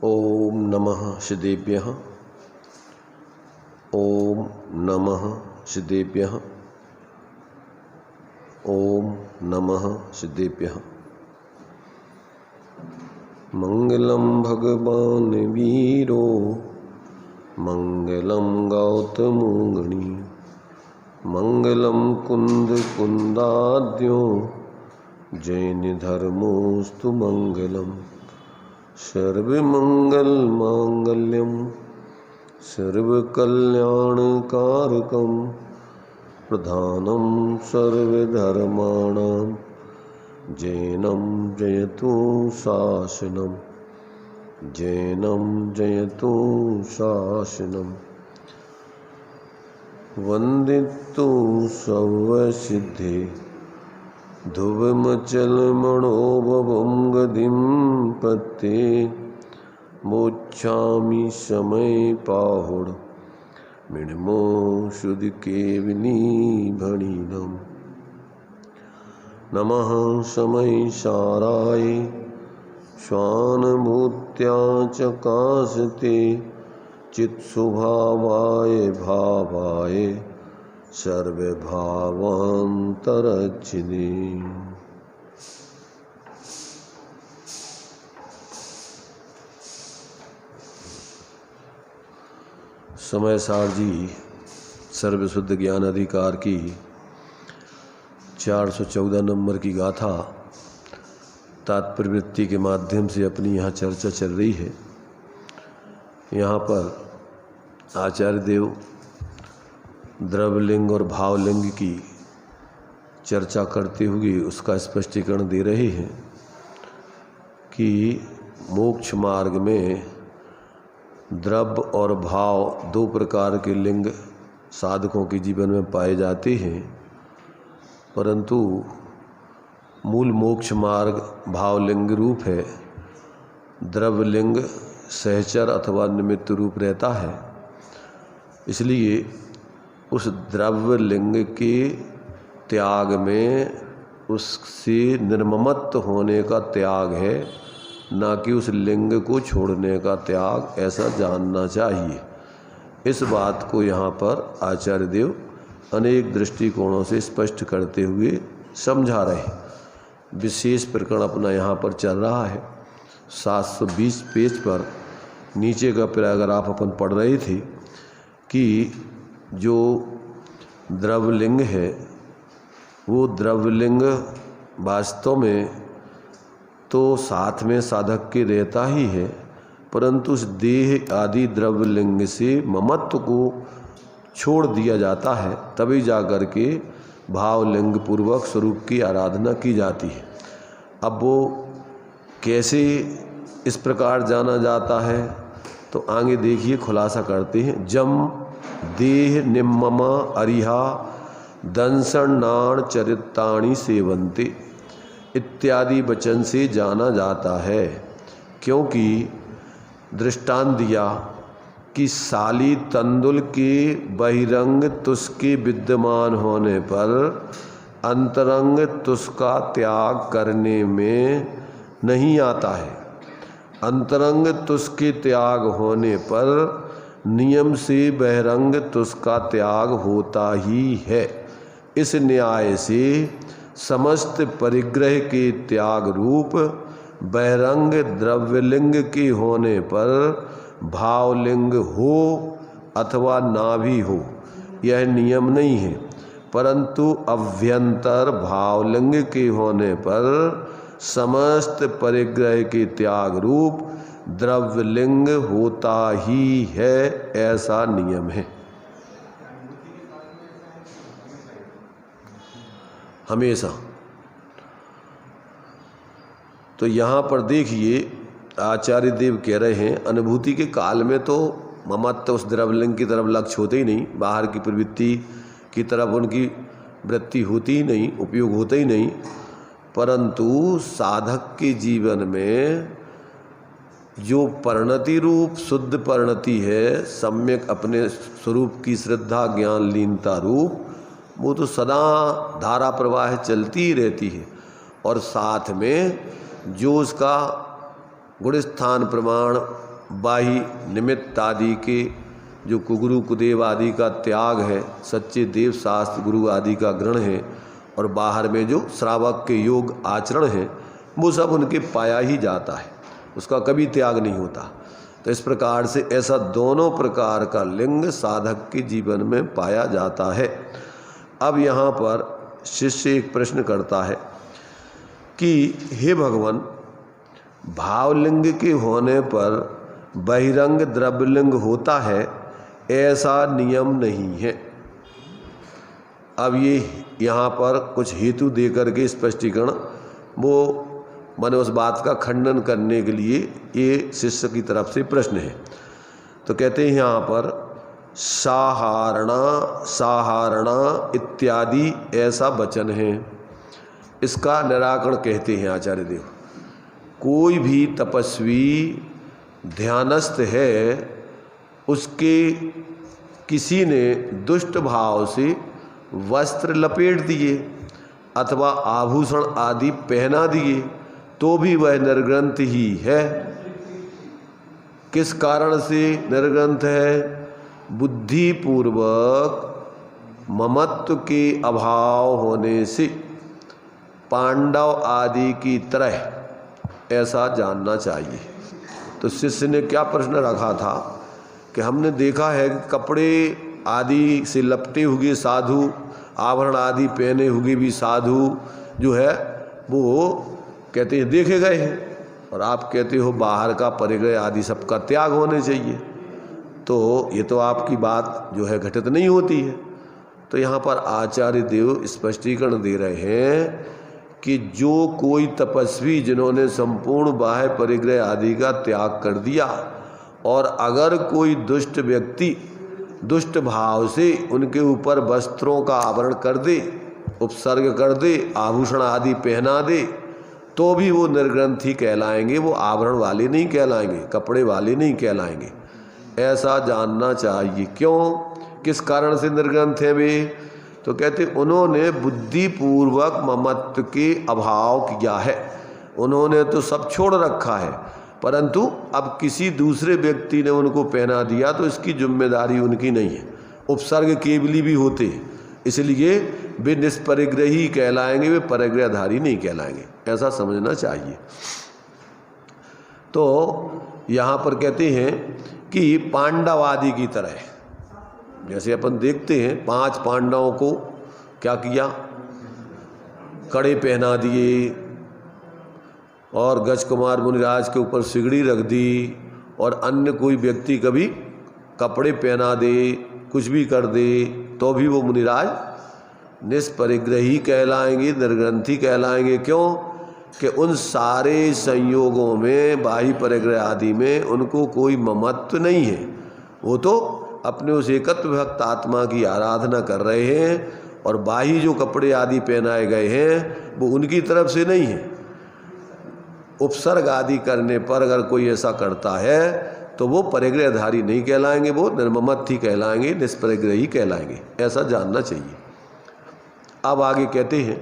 ओम नमः श्रीदेव्यः। ओम नमः श्रीदेव्यः। ओम नमः श्रीदेव्यः। मंगलम भगवान वीरो मंगलम गौतमो गणी मंगलम कुंद कुंदाद्यो जैन धर्मोस्तु मंगलम सर्वमंगल मांगल्यम सर्वकल्याणकारकम प्रधानम सर्वधर्माणां जैनं जयतु शासनम जैनं जयतु शासनम वंदितु सर्वसिद्धे ध्रुवमचलमणोभवं गतिं पत्ते मोक्षामि समय पाहुड मिणमो शुद्ध केवली भणिनम नमः समय साराय स्वानुभूत्या चकाशते चित्स्वभावाय भावाय सर्वभावांतरच्छिदे। समय सार जी सर्वशुद्ध ज्ञान अधिकार की 414 नंबर की गाथा तात्पर्यवृत्ति के माध्यम से अपनी यहाँ चर्चा चल रही है। यहाँ पर आचार्य देव द्रव्यलिंग और भावलिंग की चर्चा करते हुए उसका स्पष्टीकरण दे रहे हैं कि मोक्ष मार्ग में द्रव्य और भाव दो प्रकार के लिंग साधकों के जीवन में पाए जाते हैं, परंतु मूल मोक्ष मार्ग भावलिंग रूप है। द्रव्यलिंग सहचर अथवा निमित्त रूप रहता है, इसलिए उस द्रव्य लिंग के त्याग में उससे निर्ममत्व होने का त्याग है, ना कि उस लिंग को छोड़ने का त्याग, ऐसा जानना चाहिए। इस बात को यहाँ पर आचार्य देव अनेक दृष्टिकोणों से स्पष्ट करते हुए समझा रहे हैं। विशेष प्रकरण अपना यहाँ पर चल रहा है। 720 पेज पर नीचे का पैराग्राफ अपन पढ़ रहे थे कि जो द्रव्यलिंग है वो द्रव्यलिंग वास्तव में तो साथ में साधक के रहता ही है, परंतु उस देह आदि द्रव्यलिंग से ममत्व को छोड़ दिया जाता है, तभी जाकर के भावलिंग पूर्वक स्वरूप की आराधना की जाती है। अब वो कैसे इस प्रकार जाना जाता है तो आगे देखिए, खुलासा करते हैं। जम देह निम्ममा अरिहा दंसनाण चरिताणी सेवंते इत्यादि वचन से जाना जाता है, क्योंकि दृष्टांत दिया कि साली तंदुल के बहिरंग तुस्के विद्यमान होने पर अंतरंग तुस्का त्याग करने में नहीं आता है। अंतरंग तुस्के त्याग होने पर नियम से बहिरंग तुस्का त्याग होता ही है। इस न्याय से समस्त परिग्रह के त्याग रूप बहिरंग द्रव्यलिंग के होने पर भावलिंग हो अथवा ना भी हो, यह नियम नहीं है, परंतु अभ्यंतर भावलिंग के होने पर समस्त परिग्रह के त्याग रूप द्रव्यलिंग होता ही है, ऐसा नियम है। हमेशा तो यहाँ पर देखिए, आचार्य देव कह रहे हैं अनुभूति के काल में तो ममत्व उस द्रव्यलिंग की तरफ लक्ष्य होते ही नहीं, बाहर की प्रवृत्ति की तरफ उनकी वृत्ति होती ही नहीं, उपयोग होता ही नहीं, परंतु साधक के जीवन में जो परिणति रूप शुद्ध परिणति है, सम्यक अपने स्वरूप की श्रद्धा ज्ञान लीनता रूप, वो तो सदा धारा प्रवाह चलती ही रहती है। और साथ में जो उसका गुण स्थान प्रमाण बाही निमित्त आदि के जो कुगुरु कुदेव आदि का त्याग है, सच्चे देव शास्त्र गुरु आदि का ग्रहण है, और बाहर में जो श्रावक के योग आचरण है वो सब उनके पाया ही जाता है, उसका कभी त्याग नहीं होता। तो इस प्रकार से ऐसा दोनों प्रकार का लिंग साधक के जीवन में पाया जाता है। अब यहाँ पर शिष्य एक प्रश्न करता है कि हे भगवान, भावलिंग के होने पर बहिरंग द्रव्यलिंग होता है, ऐसा नियम नहीं है। अब ये यहाँ पर कुछ हेतु दे करके स्पष्टीकरण वो मैंने उस बात का खंडन करने के लिए ये शिष्य की तरफ से प्रश्न है। तो कहते हैं यहाँ पर साहारणा साहारणा इत्यादि ऐसा वचन है। इसका निराकरण कहते हैं आचार्य देव, कोई भी तपस्वी ध्यानस्थ है, उसके किसी ने दुष्ट भाव से वस्त्र लपेट दिए अथवा आभूषण आदि पहना दिए तो भी वह निर्ग्रंथ ही है। किस कारण से निर्ग्रंथ है? बुद्धिपूर्वक ममत्व के अभाव होने से, पांडव आदि की तरह ऐसा जानना चाहिए। तो शिष्य ने क्या प्रश्न रखा था कि हमने देखा है कि कपड़े आदि से लपटे हुए साधु, आभरण आदि पहने हुए भी साधु जो है वो कहते हैं देखे गए हैं, और आप कहते हो बाहर का परिग्रह आदि सबका त्याग होने चाहिए। तो ये तो आपकी बात जो है घटित नहीं होती है। तो यहाँ पर आचार्य देव स्पष्टीकरण दे रहे हैं कि जो कोई तपस्वी जिन्होंने संपूर्ण बाह्य परिग्रह आदि का त्याग कर दिया, और अगर कोई दुष्ट व्यक्ति दुष्ट भाव से उनके ऊपर वस्त्रों का आवरण कर दे, उपसर्ग कर दे, आभूषण आदि पहना दे, तो भी वो निर्ग्रंथी कहलाएंगे, वो आवरण वाले नहीं कहलाएंगे, कपड़े वाले नहीं कहलाएंगे। ऐसा जानना चाहिए। क्यों, किस कारण से निर्ग्रंथ हैं वे? तो कहते उन्होंने बुद्धिपूर्वक ममत्व के अभाव किया है, उन्होंने तो सब छोड़ रखा है, परंतु अब किसी दूसरे व्यक्ति ने उनको पहना दिया तो इसकी जिम्मेदारी उनकी नहीं है। उपसर्ग केवली भी होते हैं, इसलिए वे निष्परिग्रही कहलाएंगे, वे परिग्रहधारी नहीं कहलाएंगे। ऐसा समझना चाहिए। तो यहाँ पर कहते हैं कि पांडव आदि की तरह, जैसे अपन देखते हैं 5 पांडवों को क्या किया, कड़े पहना दिए और गज कुमार मुनिराज के ऊपर सिगड़ी रख दी, और अन्य कोई व्यक्ति कभी कपड़े पहना दे, कुछ भी कर दे, तो भी वो मुनिराज निष्परिग्रही कहलाएंगे, निर्ग्रंथी कहलाएंगे। क्यों कि उन सारे संयोगों में, बाह्य परिग्रह आदि में उनको कोई ममत्व नहीं है, वो तो अपने उस एकत्व भक्त आत्मा की आराधना कर रहे हैं, और बाह्य जो कपड़े आदि पहनाए गए हैं वो उनकी तरफ से नहीं है। उपसर्ग आदि करने पर अगर कोई ऐसा करता है तो वो परिग्रहधारी नहीं कहलाएंगे, वो निर्ममत्व कहलाएंगे, निष्परिग्रही कहलाएंगे। ऐसा जानना चाहिए। अब आगे कहते हैं,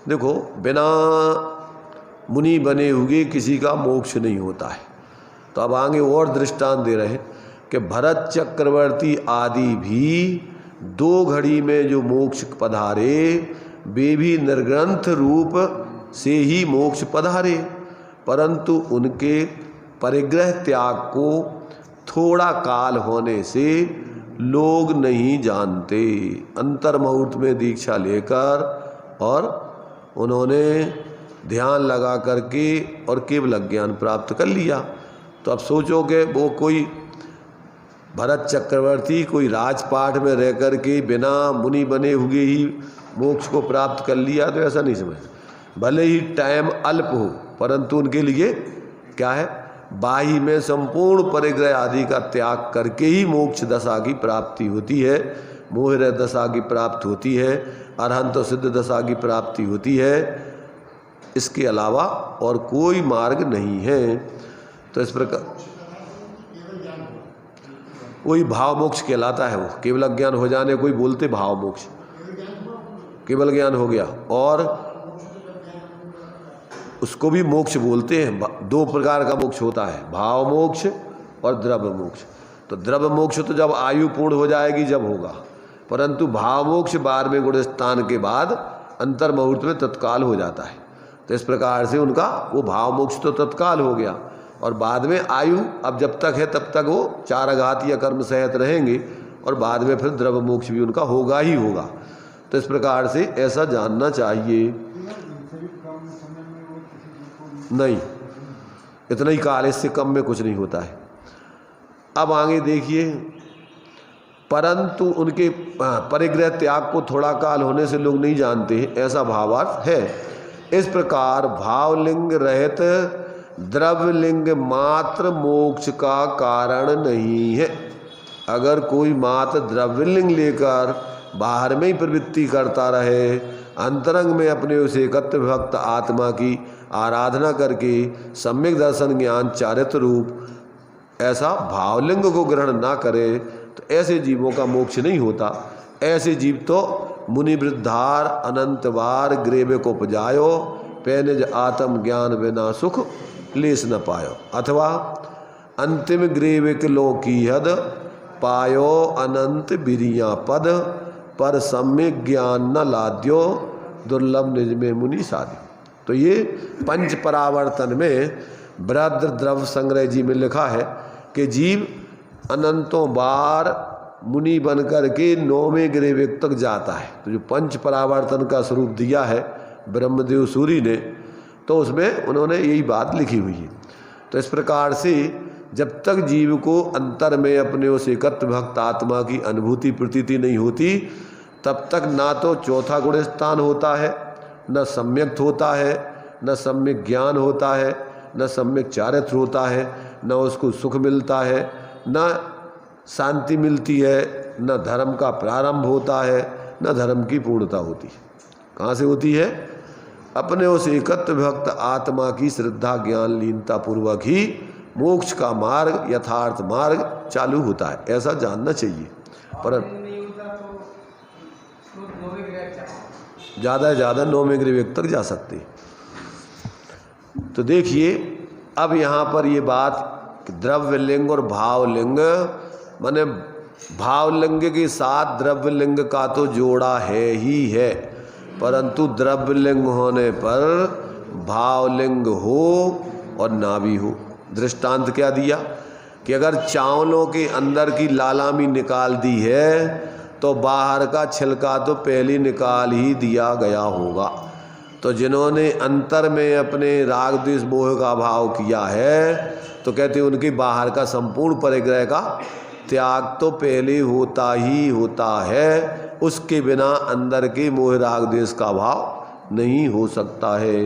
देखो बिना मुनि बने हुए किसी का मोक्ष नहीं होता है। तो अब आगे और दृष्टांत दे रहे हैं कि भरत चक्रवर्ती आदि भी 2 घड़ी में जो मोक्ष पधारे, वे भी निर्ग्रंथ रूप से ही मोक्ष पधारे, परंतु उनके परिग्रह त्याग को थोड़ा काल होने से लोग नहीं जानते। अंतर मुहूर्त में दीक्षा लेकर और उन्होंने ध्यान लगा करके और केवल ज्ञान प्राप्त कर लिया। तो अब सोचोगे वो कोई भरत चक्रवर्ती कोई राजपाट में रह कर के बिना मुनि बने हुए ही मोक्ष को प्राप्त कर लिया, तो ऐसा नहीं समझ। भले ही टाइम अल्प हो, परंतु उनके लिए क्या है, बाह्य में संपूर्ण परिग्रह आदि का त्याग करके ही मोक्ष दशा की प्राप्ति होती है, मोह दशा की प्राप्ति होती है, अरहंत सिद्ध दशा की प्राप्ति होती है। इसके अलावा और कोई मार्ग नहीं है। तो इस प्रकार वही भाव मोक्ष कहलाता है। वो केवल ज्ञान हो जाने कोई बोलते भाव मोक्ष, केवल ज्ञान हो गया, और उसको भी मोक्ष बोलते हैं। 2 प्रकार का मोक्ष होता है, भाव मोक्ष और द्रव्य मोक्ष। तो द्रव्य मोक्ष तो जब आयु पूर्ण हो जाएगी जब होगा, परंतु भाव मोक्ष 12वें गुण स्थान के बाद अंतर मुहूर्त में तत्काल हो जाता है। तो इस प्रकार से उनका वो भाव मोक्ष तो तत्काल हो गया, और बाद में आयु अब जब तक है तब तक वो 4 आघात या कर्म सहित रहेंगे, और बाद में फिर द्रव्य मोक्ष भी उनका होगा ही होगा। तो इस प्रकार से ऐसा जानना चाहिए। नहीं, इतना ही काल, इससे कम में कुछ नहीं होता है। अब आगे देखिए, परंतु उनके परिग्रह त्याग को थोड़ा काल होने से लोग नहीं जानते हैं, ऐसा भावार्थ है। इस प्रकार भावलिंग रहित द्रव्यलिंग मात्र मोक्ष का कारण नहीं है। अगर कोई मात्र द्रव्यलिंग लेकर बाहर में ही प्रवृत्ति करता रहे, अंतरंग में अपने उस एकत्व भक्त आत्मा की आराधना करके सम्यक दर्शन ज्ञान चारित्र रूप ऐसा भावलिंग को ग्रहण ना करे, तो ऐसे जीवों का मोक्ष नहीं होता। ऐसे जीव तो मुनि वृद्धार अनंत बार ग्रेवे को उपजायो, पैनिज आत्म ज्ञान बिना सुख लेस न पायो, अथवा अंतिम ग्रेविक लो की हद पायो अनंत बिरिया पद, पर सम्यक ज्ञान न लाद्यो दुर्लभ निज में मुनि साधि। तो ये पंच परावर्तन में ब्रद्र द्रव संग्रह जी में लिखा है कि जीव अनंतों बार मुनि बन कर के 9वें ग्रेविक तक जाता है। तो जो पंच परावर्तन का स्वरूप दिया है ब्रह्मदेव सूरी ने, तो उसमें उन्होंने यही बात लिखी हुई है। तो इस प्रकार से जब तक जीव को अंतर में अपने उस एकत्व भक्त आत्मा की अनुभूति प्रतीति नहीं होती, तब तक ना तो चौथा गुण स्थान होता है, न सम्यक होता है, न सम्यक ज्ञान होता है, न सम्यक चारित्र होता है, न उसको सुख मिलता है, न शांति मिलती है, न धर्म का प्रारंभ होता है, न धर्म की पूर्णता होती है। कहाँ से होती है? अपने उस एकत्व भक्त आत्मा की श्रद्धा ज्ञान लीनता पूर्वक ही मोक्ष का मार्ग, यथार्थ मार्ग चालू होता है, ऐसा जानना चाहिए। पर ज़्यादा से ज़्यादा 9वें ग्रेविक तक जा सकते। तो देखिए अब यहाँ पर ये बात द्रव्यलिंग और भावलिंग, माने भावलिंग के साथ द्रव्यलिंग का तो जोड़ा है ही है, परंतु द्रव्यलिंग होने पर भावलिंग हो और ना भी हो। दृष्टांत क्या दिया कि अगर चावलों के अंदर की लालामी निकाल दी है तो बाहर का छिलका तो पहले निकाल ही दिया गया होगा। तो जिन्होंने अंतर में अपने राग द्वेष मोह का भाव किया है, तो कहते हैं उनके बाहर का संपूर्ण परिग्रह का त्याग तो पहले होता ही होता है, उसके बिना अंदर के मोह राग द्वेष का भाव नहीं हो सकता है।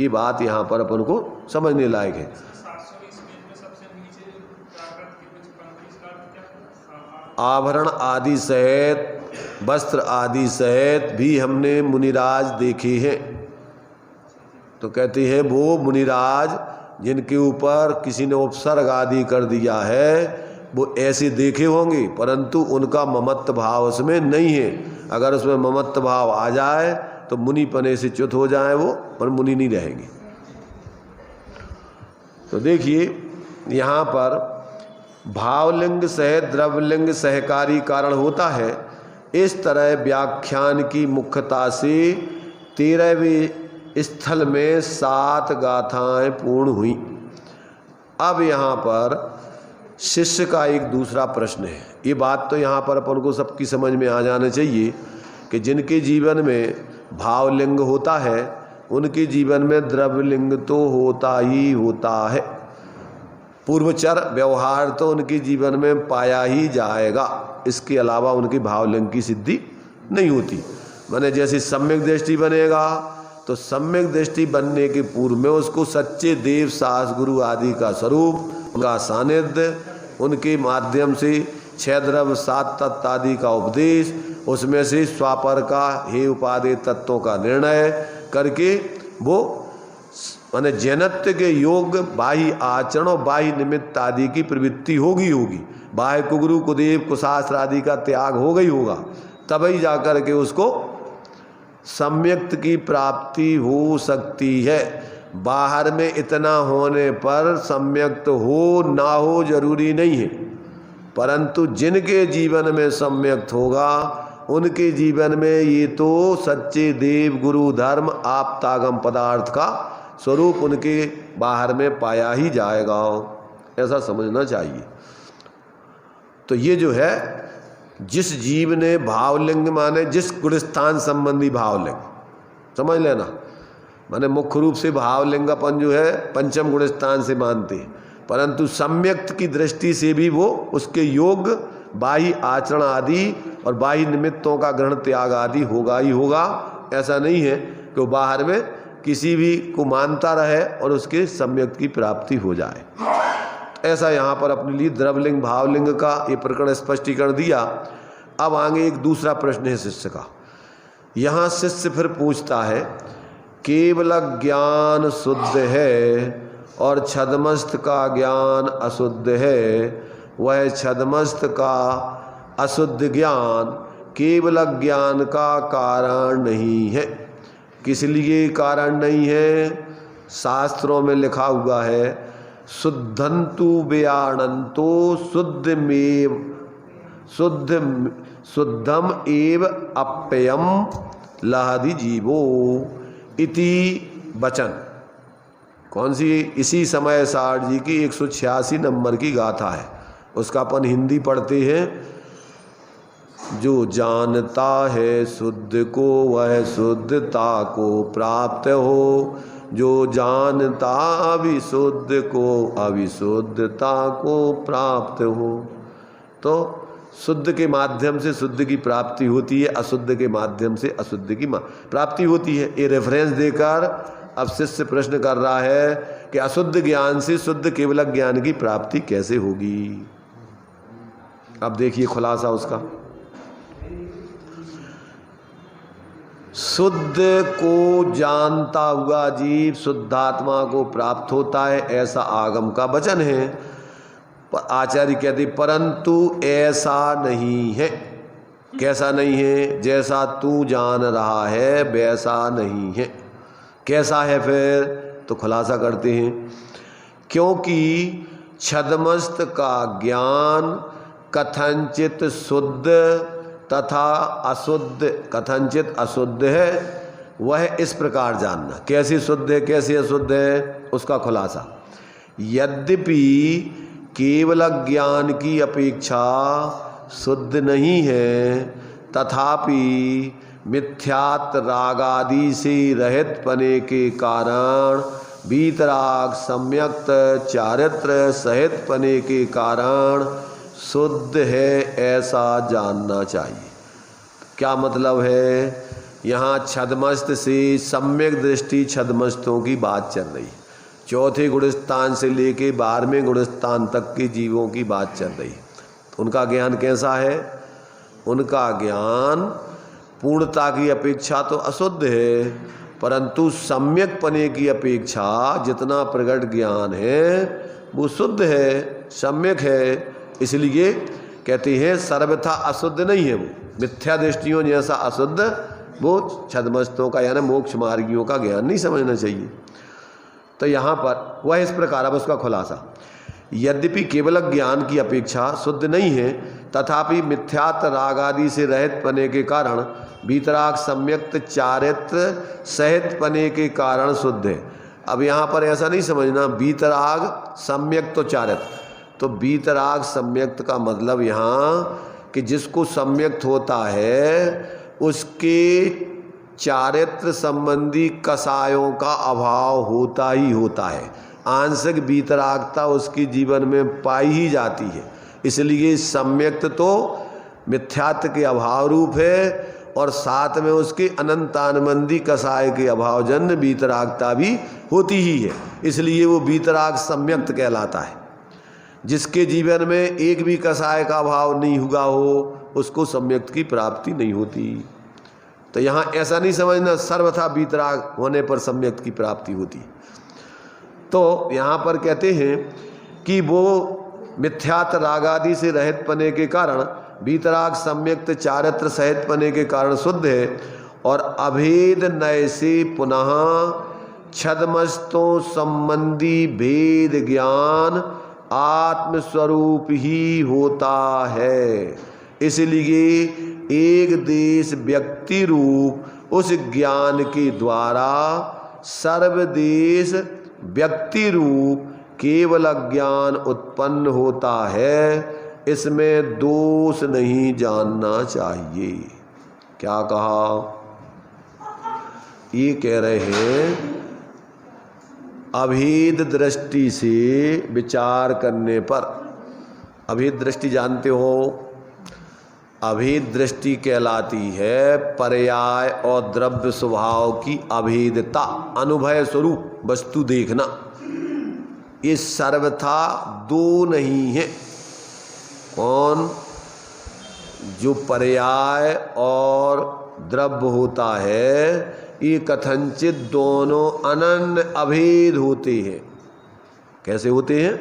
ये बात यहाँ पर अपन को समझने लायक है। आभरण आदि सहित, वस्त्र आदि सहित भी हमने मुनिराज देखे हैं। तो कहते हैं वो मुनिराज जिनके ऊपर किसी ने उपसर्ग आदि कर दिया है, वो ऐसे देखे होंगे, परंतु उनका ममत्व भाव उसमें नहीं है। अगर उसमें ममत्व भाव आ जाए तो मुनि पने से च्युत हो जाए वो, पर मुनि नहीं रहेंगे। तो देखिए यहाँ पर भावलिंग सहित द्रव्यलिंग सहकारी कारण होता है। इस तरह व्याख्यान की मुख्यता से 13वें स्थल में 7 गाथाएं पूर्ण हुई। अब यहाँ पर शिष्य का एक दूसरा प्रश्न है। ये बात तो यहाँ पर अपन को सबकी समझ में आ जाना चाहिए कि जिनके जीवन में भावलिंग होता है उनके जीवन में द्रव्यलिंग तो होता ही होता है। पूर्वचर व्यवहार तो उनके जीवन में पाया ही जाएगा, इसके अलावा उनकी भावलिंग की सिद्धि नहीं होती। माने जैसे सम्यक दृष्टि बनेगा तो सम्यक दृष्टि बनने के पूर्व में उसको सच्चे देव सास गुरु आदि का स्वरूप, उनका सानिध्य, उनके माध्यम से 6 द्रव्य 7 तत्व आदि का उपदेश, उसमें से स्वापर का हे उपादेय तत्वों का निर्णय करके वो माने जैनत्व के योग बाह्य आचरण और बाह्य निमित्त आदि की प्रवृत्ति होगी। बाह्य कुगुरु कुदेव कुशास्त्र आदि का त्याग हो गई होगा, तभी जाकर के उसको सम्यक्त की प्राप्ति हो सकती है। बाहर में इतना होने पर सम्यक्त हो ना हो जरूरी नहीं है, परंतु जिनके जीवन में सम्यक्त होगा उनके जीवन में ये तो सच्चे देव गुरु धर्म आप्तागम पदार्थ का स्वरूप उनके बाहर में पाया ही जाएगा, ऐसा समझना चाहिए। तो ये जो है, जिस जीव ने भावलिंग माने जिस गुणस्थान संबंधी भावलिंग, समझ लेना, माने मुख्य रूप से भावलिंगपन जो है पंचम गुणस्थान से मानते हैं, परंतु सम्यक्त की दृष्टि से भी वो उसके योग बाह्य आचरण आदि और बाह्य निमित्तों का ग्रहण त्याग आदि होगा ही होगा। ऐसा नहीं है कि वो बाहर में किसी भी को मानता रहे और उसके सम्यक्त की प्राप्ति हो जाए। ऐसा यहाँ पर अपने लिए द्रवलिंग भावलिंग का ये प्रकरण स्पष्टीकरण दिया। अब आगे एक दूसरा प्रश्न है शिष्य का। यहाँ शिष्य फिर पूछता है, केवल ज्ञान शुद्ध है और छद्मस्त का ज्ञान अशुद्ध है, वह छद्मस्त का अशुद्ध ज्ञान केवल ज्ञान का कारण नहीं है। किस लिए कारण नहीं है? शास्त्रों में लिखा हुआ है, शुद्धंतु व्याणंतो शुद्धम एव अप्ययम लहदि जीवो इति वचन। कौन सी? इसी समय साठ जी की 186 नंबर की गाथा है, उसका अपन हिंदी पढ़ते हैं। जो जानता है शुद्ध को वह शुद्धता को प्राप्त हो, जो जानता अविशुद्ध को अविशुद्धता को प्राप्त हो। तो शुद्ध के माध्यम से शुद्ध की प्राप्ति होती है, अशुद्ध के माध्यम से अशुद्ध की प्राप्ति होती है। ये रेफरेंस देकर अब शिष्य प्रश्न कर रहा है कि अशुद्ध ज्ञान से शुद्ध केवल ज्ञान की प्राप्ति कैसे होगी। अब देखिए खुलासा उसका। शुद्ध को जानता हुआ जीव शुद्धात्मा को प्राप्त होता है, ऐसा आगम का वचन है। आचार्य कहते परंतु ऐसा नहीं है। कैसा नहीं है? जैसा तू जान रहा है वैसा नहीं है। कैसा है फिर? तो खुलासा करते हैं, क्योंकि छद्मस्त का ज्ञान कथंचित शुद्ध तथा अशुद्ध, कथंचित अशुद्ध है। वह इस प्रकार जानना, कैसे शुद्ध है कैसे अशुद्ध है, उसका खुलासा। यद्यपि केवल ज्ञान की अपेक्षा शुद्ध नहीं है, तथापि मिथ्यात राग आदि से रहित पने के कारण, वीतराग सम्यक्त चारित्र सहित पने के कारण शुद्ध है, ऐसा जानना चाहिए। क्या मतलब है? यहाँ छद्मस्त से सम्यक दृष्टि छद्मस्तों की बात चल रही है। चौथे गुणस्थान से लेके 12वें गुणस्थान तक के जीवों की बात चल रही है। उनका ज्ञान कैसा है? उनका ज्ञान पूर्णता की अपेक्षा तो अशुद्ध है, परंतु सम्यक पने की अपेक्षा जितना प्रकट ज्ञान है वो शुद्ध है, सम्यक है। इसलिए कहते हैं सर्वथा अशुद्ध नहीं है वो। मिथ्या दृष्टियों जैसा अशुद्ध वो छद्मस्तों का यानी मोक्ष मार्गियों का ज्ञान नहीं समझना चाहिए। तो यहाँ पर वह इस प्रकार, अब उसका खुलासा। यद्यपि केवल ज्ञान की अपेक्षा शुद्ध नहीं है, तथापि मिथ्यात राग आदि से रहित पने के कारण, वीतराग सम्यक्त चारित्र सहित पने के कारण शुद्ध है। अब यहाँ पर ऐसा नहीं समझना वीतराग सम्यक्त तो चारित्र, तो वीतराग सम्यक्त का मतलब यहाँ कि जिसको सम्यक्त होता है उसके चारित्र संबंधी कसायों का अभाव होता ही होता है। आंशिक वीतरागता उसके जीवन में पाई ही जाती है। इसलिए सम्यक्त तो मिथ्यात्व के अभाव रूप है और साथ में उसके अनंतानबंदी कसाय के अभाव जन्य वीतरागता भी होती ही है। इसलिए वो वीतराग सम्यक्त कहलाता है। जिसके जीवन में एक भी कसाय का अभाव नहीं हुआ हो उसको सम्यक्त की प्राप्ति नहीं होती। तो यहाँ ऐसा नहीं समझना सर्वथा वीतराग होने पर सम्यक्त की प्राप्ति होती। तो यहाँ पर कहते हैं कि वो मिथ्यात राग आदि से रहित पने के कारण, वीतराग सम्यक्त चारित्र सहित पने के कारण शुद्ध है, और अभेद नय से पुनः छद्मस्तों संबंधी भेद ज्ञान आत्मस्वरूप ही होता है। इसलिए एक देश व्यक्ति रूप उस ज्ञान के द्वारा सर्वदेश व्यक्ति रूप केवल ज्ञान उत्पन्न होता है। इसमें दोष नहीं जानना चाहिए। क्या कहा? ये कह रहे हैं अभेद दृष्टि से विचार करने पर, अभेद दृष्टि जानते हो, अभेद दृष्टि कहलाती है पर्याय और द्रव्य स्वभाव की अभेदता, अनुभव स्वरूप वस्तु देखना। ये सर्वथा दो नहीं है। कौन? जो पर्याय और द्रव्य होता है, ये कथनचित दोनों अनन्य अभेद होते हैं। कैसे होते हैं?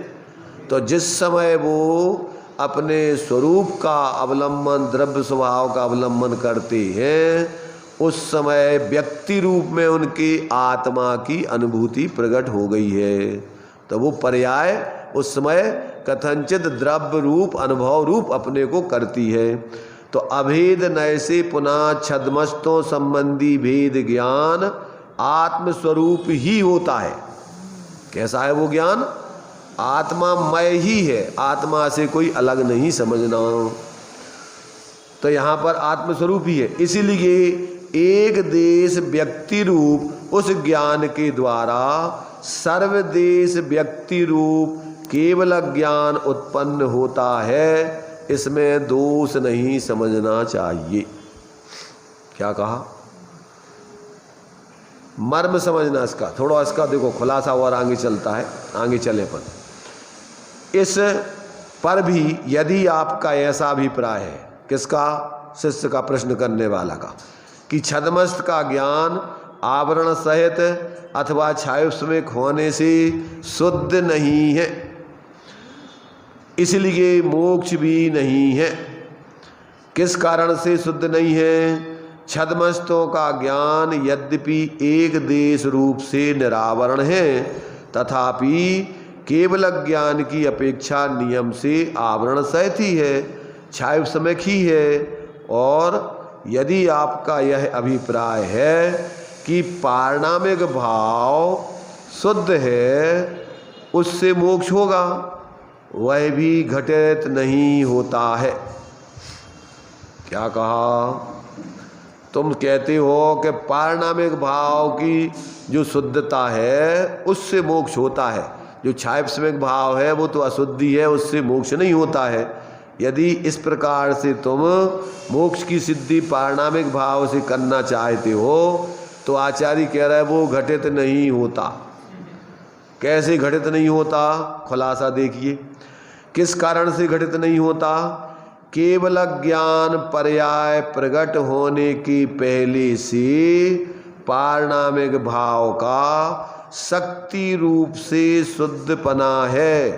तो जिस समय वो अपने स्वरूप का अवलंबन, द्रव्य स्वभाव का अवलंबन करते हैं, उस समय व्यक्ति रूप में उनकी आत्मा की अनुभूति प्रकट हो गई है। तो वो पर्याय उस समय कथनचित द्रव्य रूप, अनुभव रूप अपने को करती है। तो अभेद नय से पुनः छद्मस्तों संबंधी भेद ज्ञान आत्मस्वरूप ही होता है। कैसा है वो ज्ञान? आत्मामय ही है, आत्मा से कोई अलग नहीं समझना। तो यहाँ पर आत्मस्वरूप ही है। इसीलिए एक देश व्यक्ति रूप उस ज्ञान के द्वारा सर्वदेश व्यक्ति रूप केवल ज्ञान उत्पन्न होता है। इसमें दोष नहीं समझना चाहिए। क्या कहा? मर्म समझना इसका, थोड़ा इसका देखो खुलासा और आगे चलता है, आगे चले पर। इस पर भी यदि आपका ऐसा अभिप्राय है, किसका? शिष्य का, प्रश्न करने वाला का, कि छद्मस्त का ज्ञान आवरण सहित अथवा छायुष्मिक होने से शुद्ध नहीं है, इसलिए मोक्ष भी नहीं है। किस कारण से शुद्ध नहीं है? छद्मस्तों का ज्ञान यद्यपि एक देश रूप से निरावरण है, तथापि केवल ज्ञान की अपेक्षा नियम से आवरण सहित ही है, छायुष्मिक ही है। और यदि आपका यह अभिप्राय है कि पारणामिक भाव शुद्ध है, उससे मोक्ष होगा, वह भी घटित नहीं होता है। क्या कहा? तुम कहते हो कि पारणामिक भाव की जो शुद्धता है उससे मोक्ष होता है, जो छायुष्मिक भाव है वो तो अशुद्धि है, उससे मोक्ष नहीं होता है। यदि इस प्रकार से तुम मोक्ष की सिद्धि पारणामिक भाव से करना चाहते हो, तो आचार्य कह रहा है वो घटित नहीं होता। कैसे घटित नहीं होता? खुलासा देखिए। किस कारण से घटित नहीं होता? केवल ज्ञान पर्याय प्रकट होने के पहले से पारणामिक भाव का शक्ति रूप से शुद्धपना है,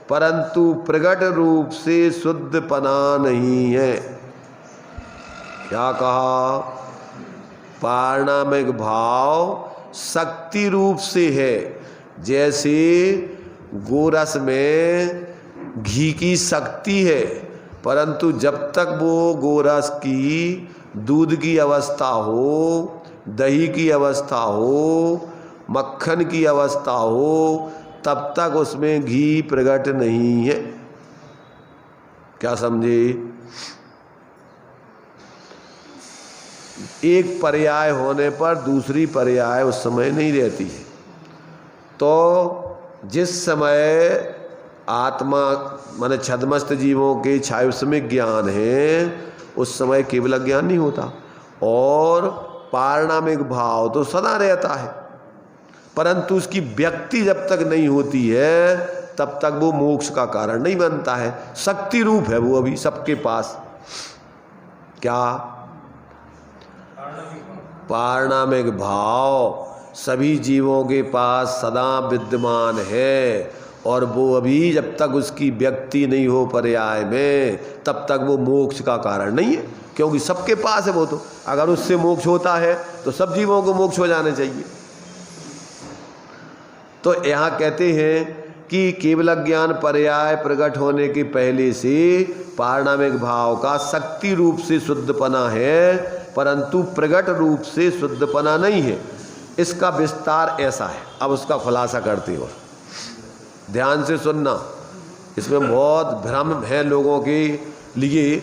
परंतु प्रकट रूप से शुद्धपना नहीं है। क्या कहा? पारणामिक भाव शक्ति रूप से है। जैसे गोरस में घी की शक्ति है, परंतु जब तक वो गोरस की दूध की अवस्था हो, दही की अवस्था हो, मक्खन की अवस्था हो, तब तक उसमें घी प्रकट नहीं है। क्या समझे? एक पर्याय होने पर दूसरी पर्याय उस समय नहीं रहती है। तो जिस समय आत्मा माने छद्मस्त जीवों के छायुष्मिक ज्ञान है, उस समय केवल ज्ञान नहीं होता, और पारणामिक भाव तो सदा रहता है, परंतु उसकी व्यक्ति जब तक नहीं होती है तब तक वो मोक्ष का कारण नहीं बनता है। शक्ति रूप है वो अभी सबके पास। क्या? पारणामिक भाव सभी जीवों के पास सदा विद्यमान है, और वो अभी जब तक उसकी व्यक्ति नहीं हो पर्याय में, तब तक वो मोक्ष का कारण नहीं है, क्योंकि सबके पास है वो। तो अगर उससे मोक्ष होता है तो सब जीवों को मोक्ष हो जाने चाहिए। तो यहाँ कहते हैं कि केवल ज्ञान पर्याय प्रकट होने के पहले से पारणामिक भाव का शक्ति रूप से शुद्धपना है, परंतु प्रकट रूप से शुद्धपना नहीं है। इसका विस्तार ऐसा है, अब उसका खुलासा करते हो, ध्यान से सुनना। इसमें बहुत भ्रम है लोगों के लिए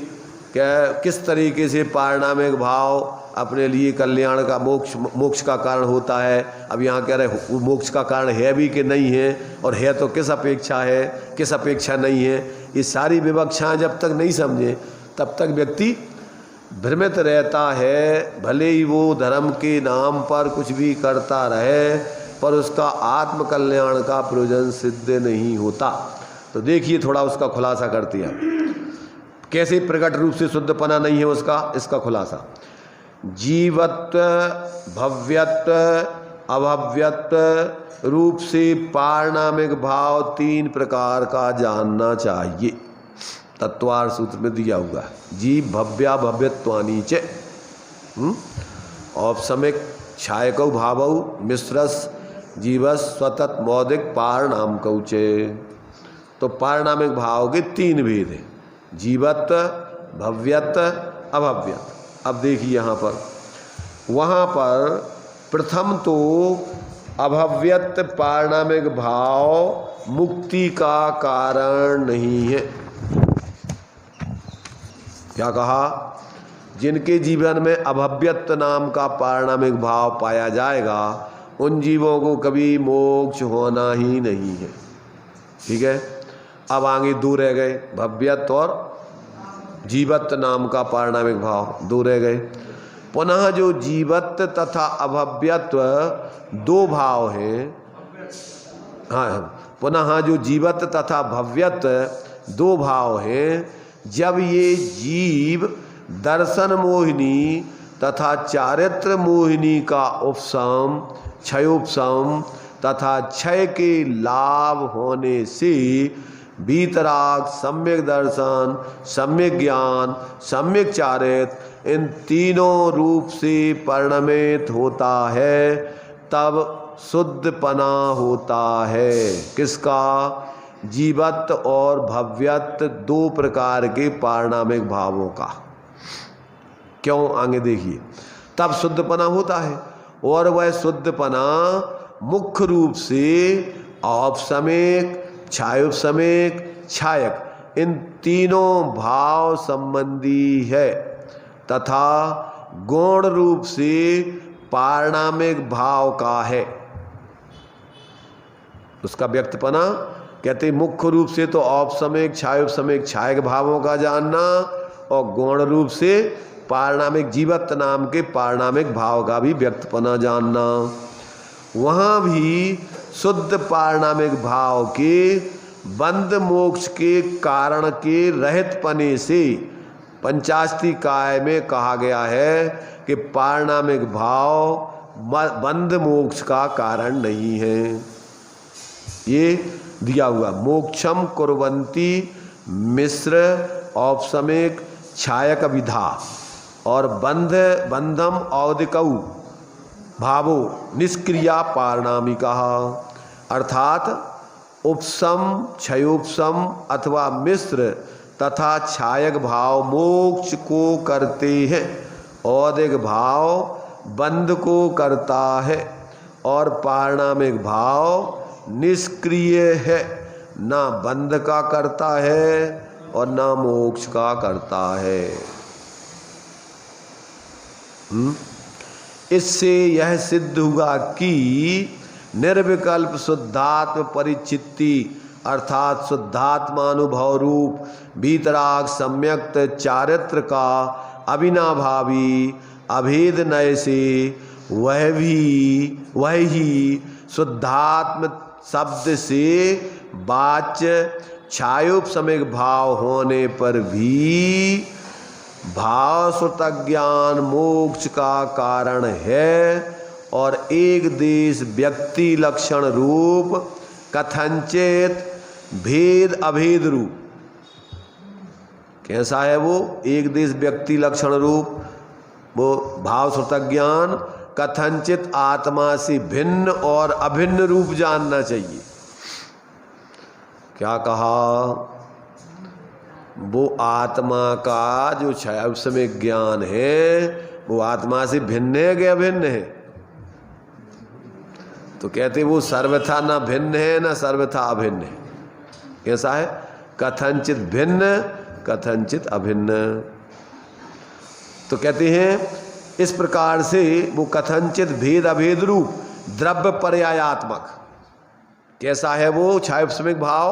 कि किस तरीके से पारणामिक भाव अपने लिए कल्याण का मोक्ष का कारण होता है। अब यहाँ कह रहे मोक्ष का कारण है भी कि नहीं है, और है तो किस अपेक्षा है, किस अपेक्षा नहीं है। ये सारी विवक्षाएं जब तक नहीं समझे तब तक व्यक्ति भ्रमित रहता है। भले ही वो धर्म के नाम पर कुछ भी करता रहे, पर उसका आत्म कल्याण का प्रयोजन सिद्ध नहीं होता। तो देखिए थोड़ा उसका खुलासा करती है, कैसे प्रकट रूप से शुद्धपना नहीं है उसका, इसका खुलासा। जीवत्व, भव्यत्व, अभव्यत्व रूप से पारणामिक भाव 3 प्रकार का जानना चाहिए। तत्वार सूत्र में दिया हुआ है। जीव भव्या भव्यत्वानी च औपसमिक छायकौ भावौ मिश्रस जीवस स्वतत मौदिक पारणाम कौचे। तो पारणामिक भाव के 3 भेद हैं, जीवत्व, भव्यत्व, अभव्यत्व। अब देखिए यहाँ पर, वहाँ पर प्रथम तो अभव्यत्व पारणामिक भाव मुक्ति का कारण नहीं है। क्या कहा? जिनके जीवन में अभव्यत्व नाम का पारणामिक भाव पाया जाएगा उन जीवों को कभी मोक्ष होना ही नहीं है। ठीक है, अब आगे 2 रह गए, भव्यत्व और जीवत्व नाम का पारणामिक भाव 2 रह गए। पुनः जो जीवत्व तथा अभव्यत्व 2 भाव हैं, हाँ, पुनः जो जीवत्व तथा भव्यत्व 2 भाव हैं, जब ये जीव दर्शन मोहिनी तथा चारित्र मोहिनी का उपशम, क्षयोपशम तथा क्षय के लाभ होने से वीतराग, सम्यक दर्शन, सम्यक ज्ञान, सम्यक चारित्र इन तीनों रूप से परिणमित होता है, तब शुद्धपना होता है। किसका? जीवत्व और भव्यत्व 2 प्रकार के पारणामिक भावों का। क्यों? आगे देखिए, तब शुद्धपना होता है, और वह शुद्धपना मुख्य रूप से औपसमिक, छायोपसमिक, छायक इन तीनों भाव संबंधी है, तथा गौण रूप से पारणामिक भाव का है। उसका व्यक्तपना कहते मुख्य रूप से तो औपसमिक, छायोपसमिक, छायक भावों का जानना, और गौण रूप से पारणामिक जीवत्व नाम के पारणामिक भाव का भी व्यक्तपना जानना। वहाँ भी शुद्ध पारणामिक भाव के बंध मोक्ष के कारण के रहित पने से पंचाशती काय में कहा गया है कि पारणामिक भाव बंध मोक्ष का कारण नहीं है। ये दिया हुआ मोक्षम कुर्वन्ति मिश्र औपसमिक छायक विधा और बंधम औदिकौ भावो निष्क्रिया पारणामिका, अर्थात उपसम, क्षयोपसम अथवा मिश्र तथा छायक भाव मोक्ष को करते हैं, औदिक भाव बंध को करता है, और पारणामिक भाव निष्क्रिय है, ना बंध का करता है और ना मोक्ष का करता है। इससे यह सिद्ध हुआ कि निर्विकल्प शुद्धात्म परिचित्ति अर्थात शुद्धात्मानुभव रूप वीतराग सम्यक्त चारित्र का अविनाभावी अभेद नय से वह ही शुद्धात्म शब्द से वाच्य छायोपसमिक भाव होने पर भी भाव श्रुत ज्ञान मोक्ष का कारण है, और एक देश व्यक्ति लक्षण रूप कथंचित भेद अभेद रूप। कैसा है वो? एक देश व्यक्ति लक्षण रूप वो भाव श्रुत ज्ञान कथनचित आत्मा से भिन्न और अभिन्न रूप जानना चाहिए। क्या कहा? वो आत्मा का जो छाया ज्ञान है वो आत्मा से भिन्न है कि अभिन्न है? तो कहते वो सर्वथा ना भिन्न है ना सर्वथा अभिन्न है। कैसा है? कथनचित भिन्न कथनचित अभिन्न। तो कहते हैं इस प्रकार से वो कथनचित भेद अभेद रूप द्रव्य पर्यायात्मक। कैसा है वो छाया भाव?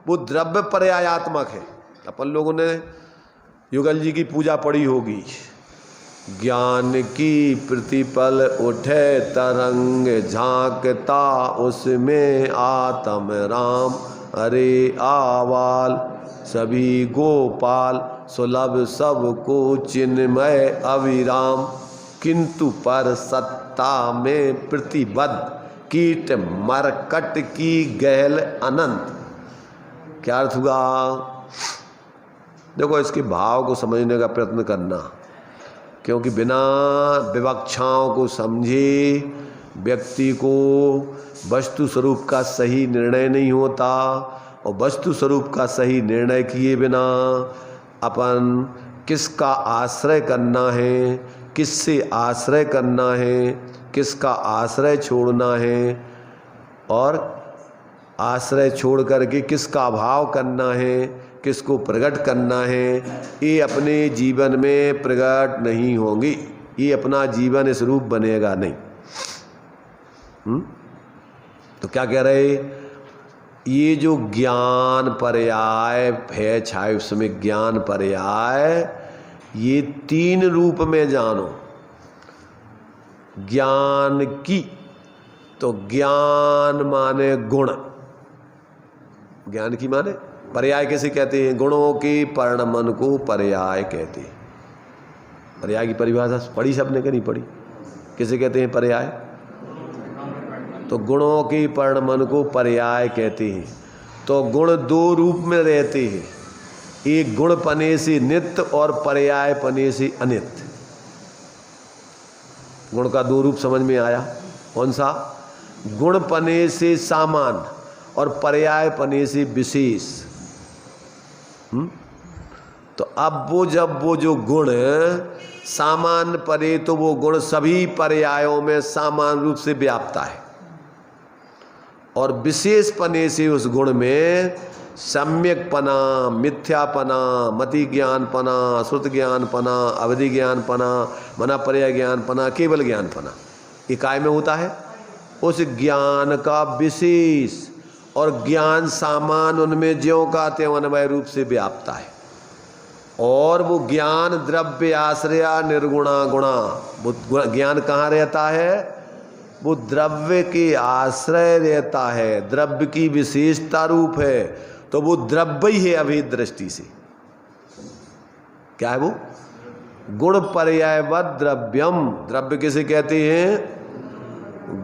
वो द्रव्य पर्यायात्मक है। अपन लोगों ने युगल जी की पूजा पढ़ी होगी। ज्ञान की प्रतिपल उठे तरंग झांकता उसमें आत्म राम, अरे आवाल सभी गोपाल सुलभ सबको चिन्मय अविराम, किंतु पर सत्ता में प्रतिबद्ध कीट मरकट की गहल अनंत। क्या अर्थ हुआ? देखो इसके भाव को समझने का प्रयत्न करना, क्योंकि बिना विवक्षाओं को समझे व्यक्ति को वस्तु स्वरूप का सही निर्णय नहीं होता, और वस्तु स्वरूप का सही निर्णय किए बिना अपन किसका आश्रय करना है, किससे आश्रय करना है, किसका आश्रय छोड़ना है, और आश्रय छोड़ करके किसका अभाव करना है, किसको प्रकट करना है, ये अपने जीवन में प्रकट नहीं होंगी। ये अपना जीवन इस रूप बनेगा नहीं। तो क्या कह रहे? ये जो ज्ञान पर्याय है छाया ज्ञान पर्याय, ये तीन रूप में जानो। ज्ञान की तो ज्ञान माने गुण, ज्ञान की माने पर्याय कैसे कहते हैं? गुणों के परिणमन को पर्याय कहते हैं। पर्याय की परिभाषा पढ़ी सबने कि नहीं पढ़ी? किसे कहते हैं पर्याय? तो गुणों के परिणमन को पर्याय कहते हैं। तो गुण दो रूप में रहते हैं, एक गुण पने से नित्य और पर्याय पने से अनित्य। गुण का दो रूप समझ में आया? कौन सा? गुण पने से सामान्य और पर्याय पने से विशेष। तो अब वो जब वो जो गुण सामान्य परे, तो वो गुण सभी पर्यायों में समान रूप से व्याप्ता है, और विशेष पने से उस गुण में सम्यकपना, मिथ्यापना, मति ज्ञानपना, श्रुत ज्ञानपना, अवधि ज्ञानपना, मना पर्याय ज्ञानपना, केवल ज्ञानपना, ये काय में होता है? उस ज्ञान का विशेष और ज्ञान सामान उनमें ज्यों का त्यों अन्वय रूप से व्याप्ता है। और वो ज्ञान द्रव्य आश्रया निर्गुणा गुणा, वो ज्ञान कहाँ रहता है? वो द्रव्य के आश्रय रहता है, द्रव्य की विशेषता रूप है, तो वो द्रव्य ही है अभेद दृष्टि से। क्या है वो? गुण पर्यायवद द्रव्यम। द्रव्य किसे कहते हैं?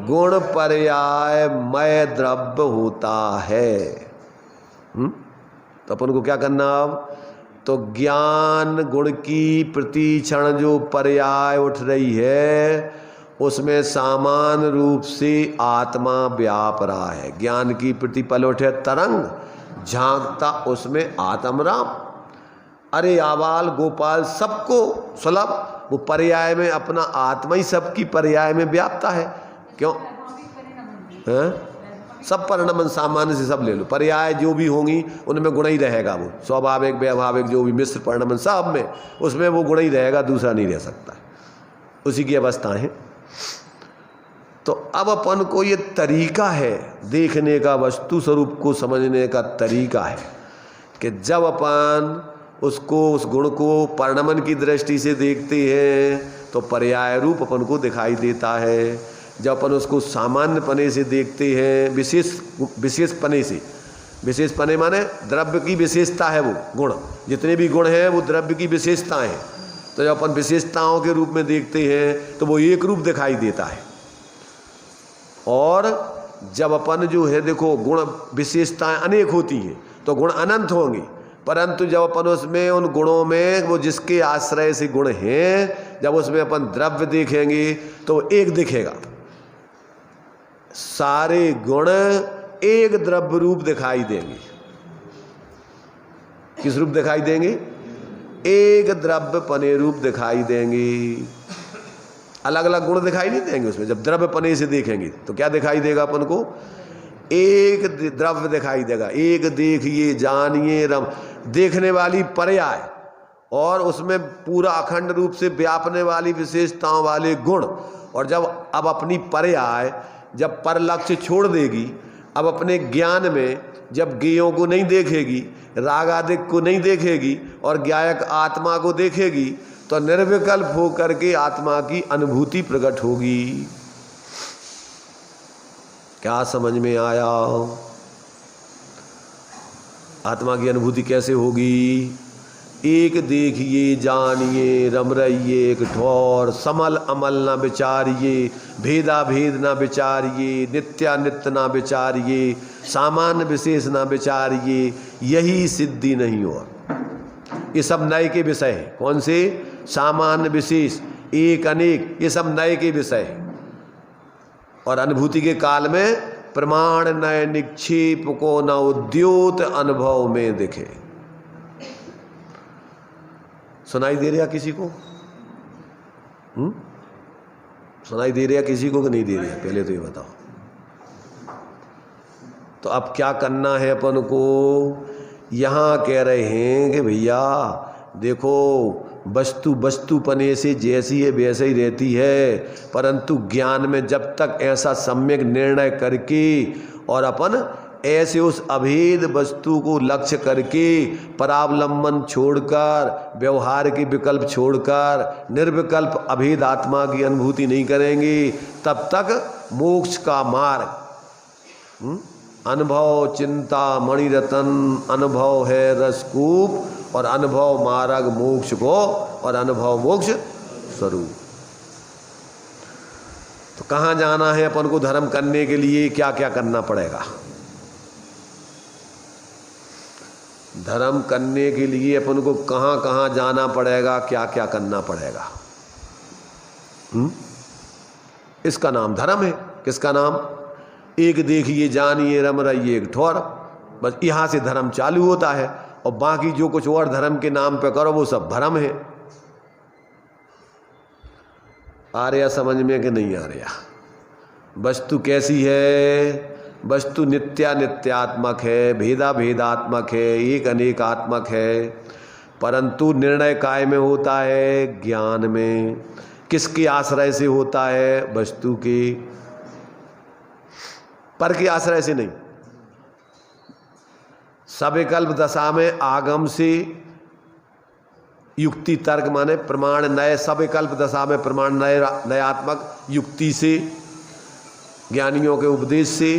गुण पर्याय मय द्रव्य होता है। तो अपन को क्या करना अब? तो ज्ञान गुण की प्रति क्षण जो पर्याय उठ रही है, उसमें सामान रूप से आत्मा व्याप रहा है। ज्ञान की प्रतिपल उठे तरंग झांकता उसमें आत्म राम, अरे आवाल गोपाल सबको सुलभ, वो पर्याय में अपना आत्मा ही सबकी पर्याय में व्याप्ता है। क्यों? सब परिणमन सामान्य से सब ले लो, पर्याय जो भी होंगी उनमें गुण ही रहेगा। वो स्वाभाविक व्याभाविक जो भी मिश्र परिणमन सब में, उसमें वो गुण ही रहेगा, दूसरा नहीं रह सकता। उसी की अवस्था है। तो अब अपन को ये तरीका है देखने का, वस्तु स्वरूप को समझने का तरीका है कि जब अपन उसको, उस गुण को परिणमन की दृष्टि से देखते हैं तो पर्याय रूप अपन को दिखाई देता है। जब अपन उसको सामान्य पने से देखते हैं, विशेष पने से, विशेष पने माने द्रव्य की विशेषता है वो गुण, जितने भी गुण हैं वो द्रव्य की विशेषताएं हैं। तो जब अपन विशेषताओं के रूप में देखते हैं तो वो एक रूप दिखाई देता है। और जब अपन जो है देखो गुण विशेषताएं अनेक होती हैं तो गुण अनंत होंगे, परंतु जब अपन उसमें उन गुणों में वो जिसके आश्रय से गुण हैं, जब उसमें अपन द्रव्य देखेंगे तो एक दिखेगा। सारे गुण एक द्रव्य रूप दिखाई देंगे। किस रूप दिखाई देंगे? एक द्रव्य पने रूप दिखाई देंगे। अलग अलग गुण दिखाई नहीं देंगे उसमें। जब द्रव्य पने से देखेंगे तो क्या दिखाई देगा अपन को? एक द्रव्य दिखाई देगा। एक देखिए जानिए रम, देखने वाली पर्याय और उसमें पूरा अखंड रूप से व्यापने वाली विशेषताओं वाले गुण। और जब अब अपनी पर्याय जब पर लक्ष्य छोड़ देगी, अब अपने ज्ञान में जब ज्ञेयों को नहीं देखेगी, राग आदिक को नहीं देखेगी और ज्ञायक आत्मा को देखेगी, तो निर्विकल्प होकर के आत्मा की अनुभूति प्रकट होगी। क्या समझ में आया? आत्मा की अनुभूति कैसे होगी? एक देखिए जानिए रम रहिए एक ठौर, समल अमल न विचारिए, भेदा भेद न विचारिए, नित्यानित्य न विचारिए, सामान्य विशेष न विचारिए, यही सिद्धि नहीं और। ये सब नए के विषय हैं। कौन से? सामान्य विशेष एक अनेक, ये सब नए के विषय हैं। और अनुभूति के काल में प्रमाण नए निक्षेप को न उद्योत अनुभव में दिखे। सुनाई दे रहा किसी को? सुनाई दे रहा किसी को कि नहीं दे रहा? पहले तो ये बताओ। तो अब क्या करना है अपन को? यहां कह रहे हैं कि भैया देखो, वस्तु वस्तुपने से जैसी है वैसे ही रहती है, परंतु ज्ञान में जब तक ऐसा सम्यक निर्णय करके और अपन ऐसे उस अभेद वस्तु को लक्ष्य करके परावलंबन छोड़कर, व्यवहार के विकल्प छोड़कर निर्विकल्प अभेद आत्मा की अनुभूति नहीं करेंगे, तब तक मोक्ष का मार्ग अनुभव चिंता मणिरतन, अनुभव है रसकूप और अनुभव मार्ग मोक्ष को और अनुभव मोक्ष स्वरूप। तो कहाँ जाना है अपन को धर्म करने के लिए? क्या क्या करना पड़ेगा? धर्म करने के लिए अपन को कहाँ कहाँ जाना पड़ेगा, क्या क्या करना पड़ेगा? इसका नाम धर्म है। किसका नाम? एक देखिए जानिए रम रहिए एक ठौर। बस यहाँ से धर्म चालू होता है और बाकी जो कुछ और धर्म के नाम पे करो वो सब भ्रम है। आ रहा समझ में कि नहीं आ रहा? वस्तु कैसी है? वस्तु नित्यात्मक है, भेदा भेदात्मक है, एक अनेकात्मक है, परंतु निर्णय काय में होता है? ज्ञान में। किसके आश्रय से होता है? वस्तु के, पर के आश्रय से नहीं। सविकल्प दशा में आगम से, युक्ति तर्क माने प्रमाण नए, सविकल्प दशा में प्रमाण नयात्मक युक्ति से, ज्ञानियों के उपदेश से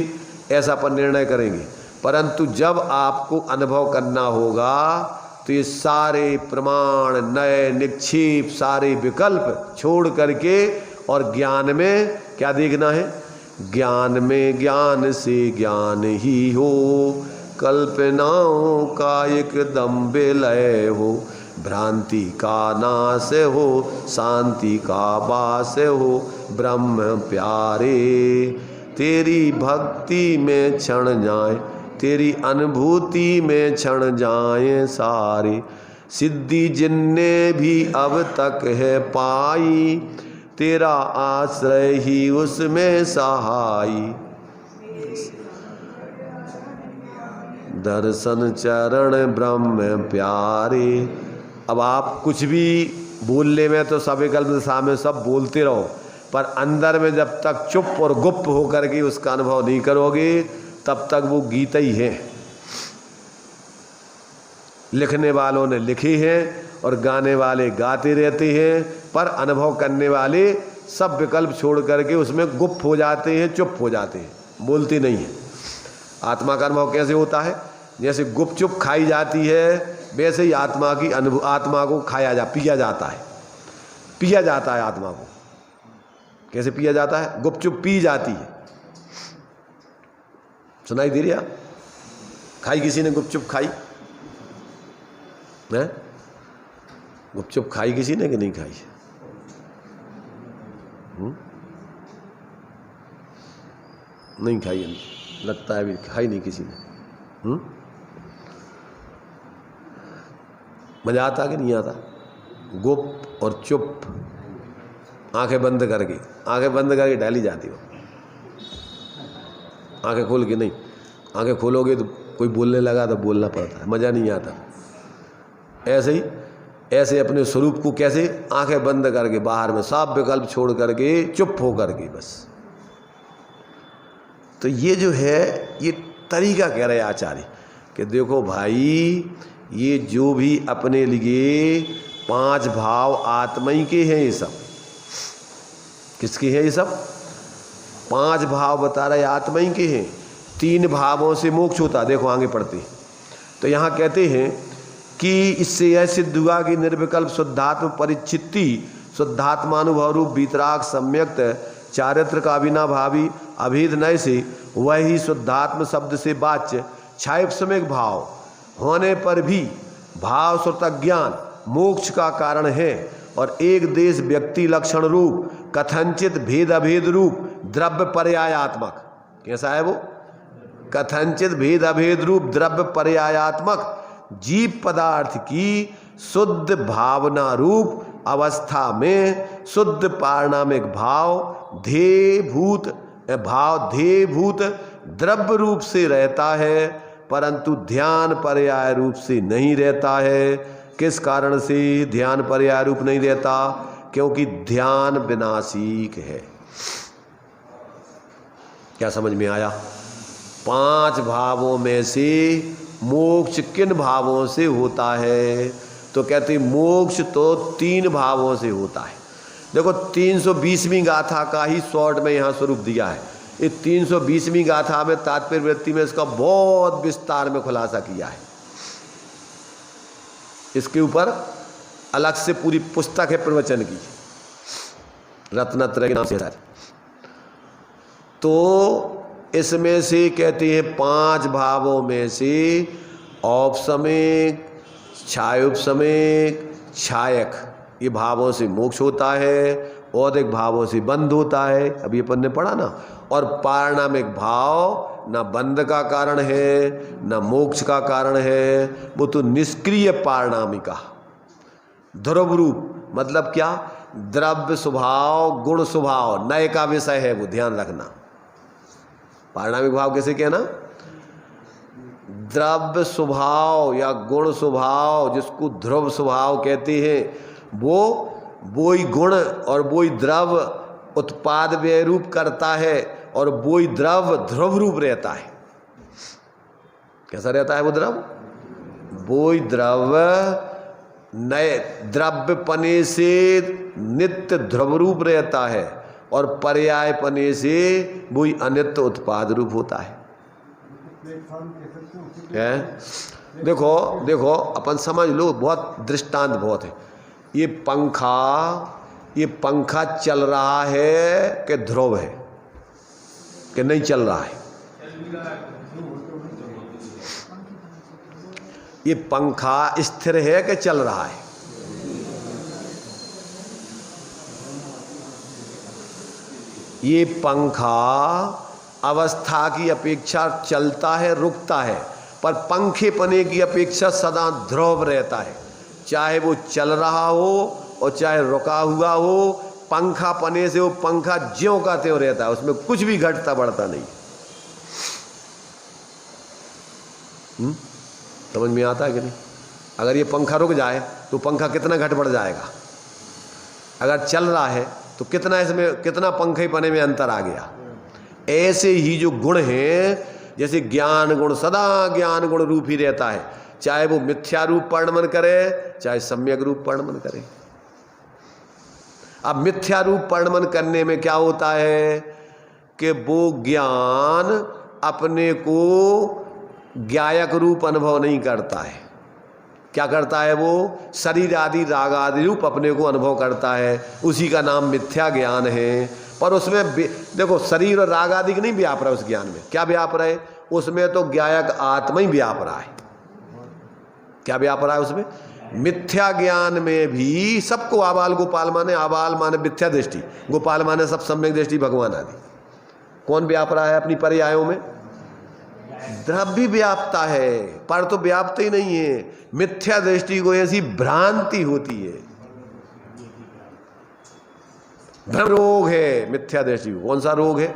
ऐसा पर निर्णय करेंगे। परंतु जब आपको अनुभव करना होगा तो ये सारे प्रमाण नए निक्षेप सारे विकल्प छोड़ करके और ज्ञान में क्या देखना है? ज्ञान में ज्ञान से ज्ञान ही हो, कल्पनाओं का एकदम विलय हो, भ्रांति का नाश हो, शांति का वास हो, ब्रह्म प्यारे तेरी भक्ति में क्षण जाए, तेरी अनुभूति में क्षण जाए सारे, सिद्धि जिनने भी अब तक है पाई, तेरा आश्रय ही उसमें सहाई, दर्शन चरण ब्रह्म प्यारे। अब आप कुछ भी बोलने में तो सविकल्प दशा में सब बोलते रहो, पर अंदर में जब तक चुप और गुप्त होकर के उसका अनुभव नहीं करोगे तब तक वो गीता ही है। लिखने वालों ने लिखे हैं और गाने वाले गाते रहते हैं, पर अनुभव करने वाले सब विकल्प छोड़ करके उसमें गुप्त हो जाते हैं, चुप हो जाते हैं, बोलते नहीं हैं। आत्मा का अनुभव कैसे होता है? जैसे गुपचुप खाई जाती है वैसे ही आत्मा की अनुभव, आत्मा को पिया जाता है, पिया जाता है आत्मा को। कैसे पिया जाता है? गुपचुप पी जाती है। सुनाई दे रहा? खाई किसी ने गुपचुप खाई? है? गुपचुप खाई किसी ने कि नहीं खाई? नहीं खाई, लगता है अभी खाई नहीं किसी ने। मजा आता कि नहीं आता? गुप और चुप, आंखें बंद करके डाली जाती हो। आंखें खोल के नहीं, आंखें खोलोगे तो कोई बोलने लगा तो बोलना पड़ता है, मज़ा नहीं आता। ऐसे ही ऐसे अपने स्वरूप को कैसे, आंखें बंद करके बाहर में साफ विकल्प छोड़ करके चुप हो करके बस। तो ये जो है ये तरीका कह रहे आचार्य कि देखो भाई, ये जो भी अपने लिए 5 भाव आत्मई के हैं, ये सब किसके हैं? ये सब 5 भाव बता रहे आत्मई के हैं। 3 भावों से मोक्ष होता। देखो आगे पढ़ते हैं तो यहाँ कहते हैं कि इससे यह सिद्ध हुआ कि निर्विकल्प शुद्धात्म परिचित्ति शुद्धात्मानुभव रूप वीतराग सम्यक्त चारित्र का अविनाभावी अभेद नय से वही शुद्धात्म शब्द से वाच्य क्षायपसमिक भाव होने पर भी भाव श्रुत ज्ञान मोक्ष का कारण है और एक देश व्यक्ति लक्षण रूप कथनचित भेद अभेद रूप द्रव्य पर्यायात्मक। कैसा है वो? कथनचित भेद अभेद रूप द्रव्य पर्यायात्मक जीव पदार्थ की शुद्ध भावना रूप अवस्था में शुद्ध पारणामिक भाव ध्येय भूत द्रव्य रूप से रहता है, परंतु ध्यान पर्याय रूप से नहीं रहता है। किस कारण से ध्यान पर्याय रूप नहीं रहता? क्योंकि ध्यान विनाशिक है। क्या समझ में आया? 5 भावों में से मोक्ष किन भावों से होता है? तो कहते मोक्ष तो 3 भावों से होता है। देखो 320वीं गाथा का ही शॉर्ट में यहाँ स्वरूप दिया है। इस 320वीं गाथा में तात्पर्य वृत्ति में इसका बहुत विस्तार में खुलासा किया है। इसके ऊपर अलग से पूरी पुस्तक है प्रवचन की, रत्नत्रय के नाम से। तो इसमें से कहते हैं 5 भावों में से औपसमिक छायोपसमिक छायक ये भावों से मोक्ष होता है, औदिक भावों से बंध होता है। अभी अपन ने पढ़ा ना। और पारणामिक भाव न बंध का कारण है न मोक्ष का कारण है, वो तो निष्क्रिय पारणामिका ध्रुव रूप। मतलब क्या? द्रव्य स्वभाव गुण स्वभाव नए का विषय है, वो ध्यान रखना। पारणामिक भाव कैसे कहना? द्रव्य स्वभाव या गुण स्वभाव जिसको ध्रुव स्वभाव कहते हैं, वो ही गुण और वो ही द्रव्य उत्पाद व्यय रूप करता है और वो ही द्रव्य ध्रुव रूप रहता है। कैसा रहता है वो द्रव्य? वो ही द्रव्य नए द्रव्य पने से नित्य ध्रुव रूप रहता है और पर्याय पने से वही अनित्य उत्पाद रूप होता है। देखो अपन समझ लो, बहुत दृष्टांत बहुत है। ये पंखा चल रहा है कि ध्रुव है कि नहीं चल रहा है? ये पंखा स्थिर है कि चल रहा है? ये पंखा अवस्था की अपेक्षा चलता है, रुकता है, पर पंखे पने की अपेक्षा सदा ध्रुव रहता है। चाहे वो चल रहा हो और चाहे रुका हुआ हो, पंखा पने से वो पंखा ज्यों का त्यों रहता है, उसमें कुछ भी घटता बढ़ता नहीं। समझ में आता है कि नहीं? अगर ये पंखा रुक जाए तो पंखा कितना घट बढ़ जाएगा। अगर चल रहा है तो कितना इसमें कितना पंखे पने में अंतर आ गया। ऐसे ही जो गुण हैं, जैसे ज्ञान गुण सदा ज्ञान गुण रूप ही रहता है, चाहे वो मिथ्या रूप परिणमन करे चाहे सम्यक रूप परिणमन करे। अब मिथ्या रूप परिणमन करने में क्या होता है कि वो ज्ञान अपने को ज्ञायक रूप अनुभव नहीं करता है। क्या करता है? वो शरीर आदि राग आदि रूप अपने को अनुभव करता है, उसी का नाम मिथ्या ज्ञान है। पर उसमें देखो शरीर और राग आदि की नहीं व्याप रहा है। उस ज्ञान में क्या व्याप रहा है? उसमें तो ज्ञायक आत्मा ही व्याप रहा है। क्या व्याप रहा है उसमें? मिथ्या ज्ञान में भी सबको आबाल गोपाल माने, आबाल माने मिथ्या दृष्टि, गोपाल माने सब सम्यक दृष्टि भगवान आदि। कौन व्याप रहा है अपनी पर्यायों में? द्रव्य व्यापता है, पर तो व्याप्त ही नहीं है। मिथ्या दृष्टि को ऐसी भ्रांति होती है, भ्रम रोग है मिथ्या दृष्टि। कौन सा रोग है?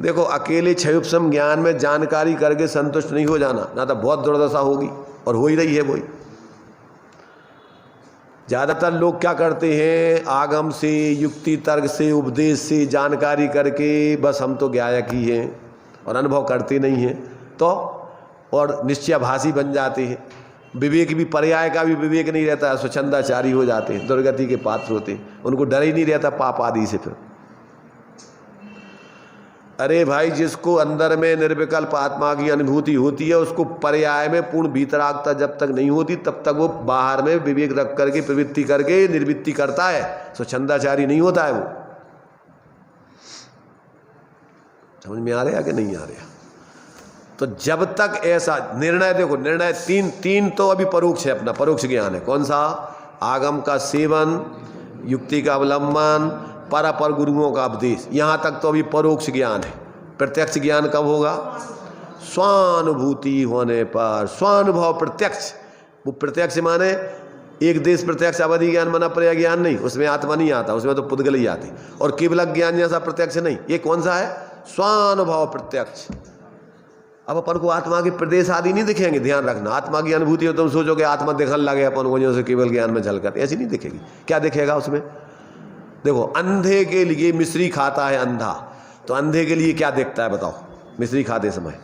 देखो, अकेले क्षयोपम ज्ञान में जानकारी करके संतुष्ट नहीं हो जाना, ना तो बहुत दुर्दशा होगी, और हो ही रही है वही। ज़्यादातर लोग क्या करते हैं, आगम से, युक्ति तर्क से, उपदेश से जानकारी करके बस हम तो ज्ञायक ही हैं और अनुभव करते नहीं हैं, तो और निश्चयभाषी बन जाते हैं। विवेक भी, पर्याय का भी विवेक नहीं रहता है, स्वच्छंदाचारी हो जाते हैं, दुर्गति के पात्र होते हैं, उनको डर ही नहीं रहता पाप आदि से। फिर अरे भाई, जिसको अंदर में निर्विकल्प आत्मा की अनुभूति होती है, उसको पर्याय में पूर्ण भीतरागता जब तक नहीं होती तब तक वो बाहर में विवेक रख करके प्रवृत्ति करके निर्वृत्ति करता है, स्वच्छंदाचारी नहीं होता है वो। समझ में आ रहा है कि नहीं आ रहा? तो जब तक ऐसा निर्णय, देखो निर्णय तीन तो अभी परोक्ष है, अपना परोक्ष ज्ञान है। कौन सा? आगम का सेवन, युक्ति का अवलंबन, पर गुरुओं का उपदेश, यहाँ तक तो अभी परोक्ष ज्ञान है। प्रत्यक्ष ज्ञान कब होगा? स्वानुभूति होने पर, स्वानुभव प्रत्यक्ष। वो प्रत्यक्ष माने एक देश प्रत्यक्ष अवधि ज्ञान माना पर्याय ज्ञान नहीं, उसमें आत्मा नहीं आता, उसमें तो पुद्गल ही आती। और केवल ज्ञान जैसा प्रत्यक्ष नहीं, ये कौन सा है? स्वानुभव प्रत्यक्ष। अब अपन को आत्मा के प्रदेश आदि नहीं दिखेंगे, ध्यान रखना। आत्मा की अनुभूति हो, तुम सोचोगे आत्मा दिखने लगे अपन को जैसे केवल ज्ञान में झलकत, ऐसी नहीं दिखेगी। क्या दिखेगा उसमें? देखो, अंधे के लिए मिश्री खाता है अंधा, तो अंधे के लिए क्या दिखता है बताओ? मिश्री खाते समय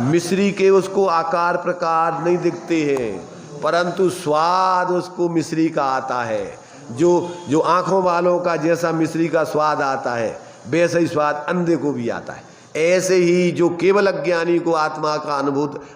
मिश्री के उसको आकार प्रकार नहीं दिखते हैं, परंतु स्वाद उसको मिश्री का आता है। जो आंखों वालों का जैसा मिश्री का स्वाद आता है, वैसा ही स्वाद अंधे को भी आता है। ऐसे ही जो केवल अज्ञानी को आत्मा का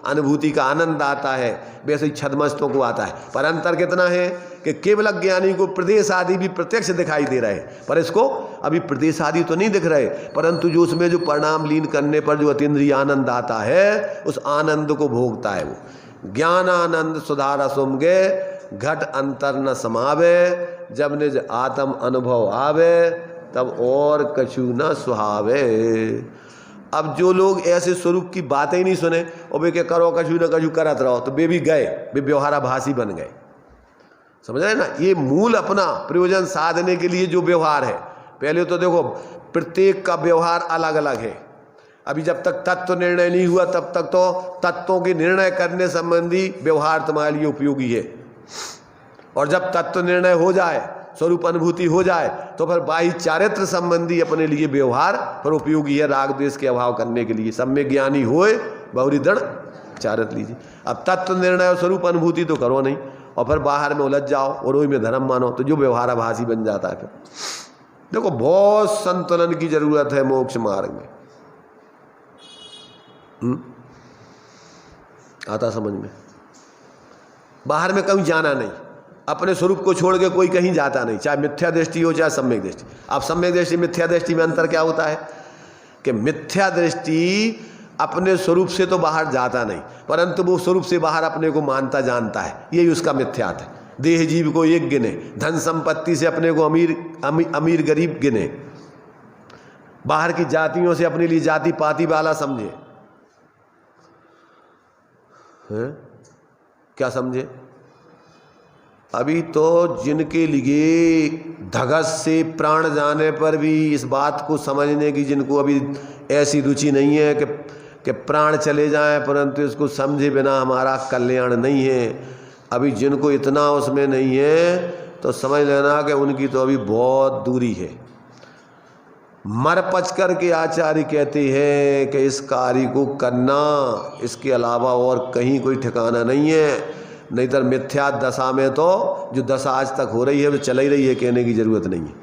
अनुभूति का आनंद आता है, वैसे ही छद्मस्तों को आता है। पर अंतर कितना है कि केवल अज्ञानी को प्रदेश आदि भी प्रत्यक्ष दिखाई दे रहे हैं, पर इसको अभी प्रदेश आदि तो नहीं दिख रहे, परंतु जो उसमें जो परिणाम लीन करने पर जो अतीन्द्रिय आनंद आता है, उस आनंद को भोगता है वो। ज्ञानानंद सुधारा सुमगे, घट अंतर न समावे, जब निज आत्म अनुभव आवे, तब और कछु न सुहावे। अब जो लोग ऐसे स्वरूप की बातें ही नहीं सुने और वे क्या करो कछु न कछु करत रहो, तो वे भी गए, वे व्यवहाराभासी बन गए। समझ रहे ना? ये मूल अपना प्रयोजन साधने के लिए जो व्यवहार है, पहले तो देखो प्रत्येक का व्यवहार अलग अलग है। अभी जब तक तत्व निर्णय नहीं हुआ तब तक तो तत्वों के निर्णय करने संबंधी व्यवहार तुम्हारे लिए उपयोगी है, और जब तत्व निर्णय हो जाए, स्वरूप अनुभूति हो जाए, तो फिर बाह्य चारित्र संबंधी अपने लिए व्यवहार पर उपयोगी है, राग द्वेष के अभाव करने के लिए। सम्यक ज्ञानी होए बहुरी दृढ़ चारित्र लीजिए। अब तत्व निर्णय और स्वरूप अनुभूति तो करो नहीं, और फिर बाहर में उलझ जाओ और वही में धर्म मानो, तो जो व्यवहाराभासी बन जाता है। फिर देखो, बहुत संतुलन की जरूरत है मोक्ष मार्ग में। आता समझ में? बाहर में कहीं जाना नहीं, अपने स्वरूप को छोड़ के कोई कहीं जाता नहीं, चाहे मिथ्या दृष्टि हो चाहे सम्यक दृष्टि। अब सम्यक दृष्टि मिथ्या दृष्टि में अंतर क्या होता है कि मिथ्या दृष्टि अपने स्वरूप से तो बाहर जाता नहीं, परंतु वो स्वरूप से बाहर अपने को मानता जानता है, यही उसका मिथ्यात्व है। देह जीव को एक गिने, धन संपत्ति से अपने को अमीर गरीब गिने, बाहर की जातियों से अपने लिए जाति पाति वाला समझे। क्या समझे? अभी तो जिनके लिए धगस से प्राण जाने पर भी इस बात को समझने की, जिनको अभी ऐसी रुचि नहीं है कि प्राण चले जाएं परंतु इसको समझे बिना हमारा कल्याण नहीं है, अभी जिनको इतना उसमें नहीं है, तो समझ लेना कि उनकी तो अभी बहुत दूरी है। मर पच कर के आचार्य कहते हैं कि इस कार्य को करना, इसके अलावा और कहीं कोई ठिकाना नहीं है। नहीं तो मिथ्या दशा में तो जो दशा आज तक हो रही है वो चल ही रही है, कहने की जरूरत नहीं है।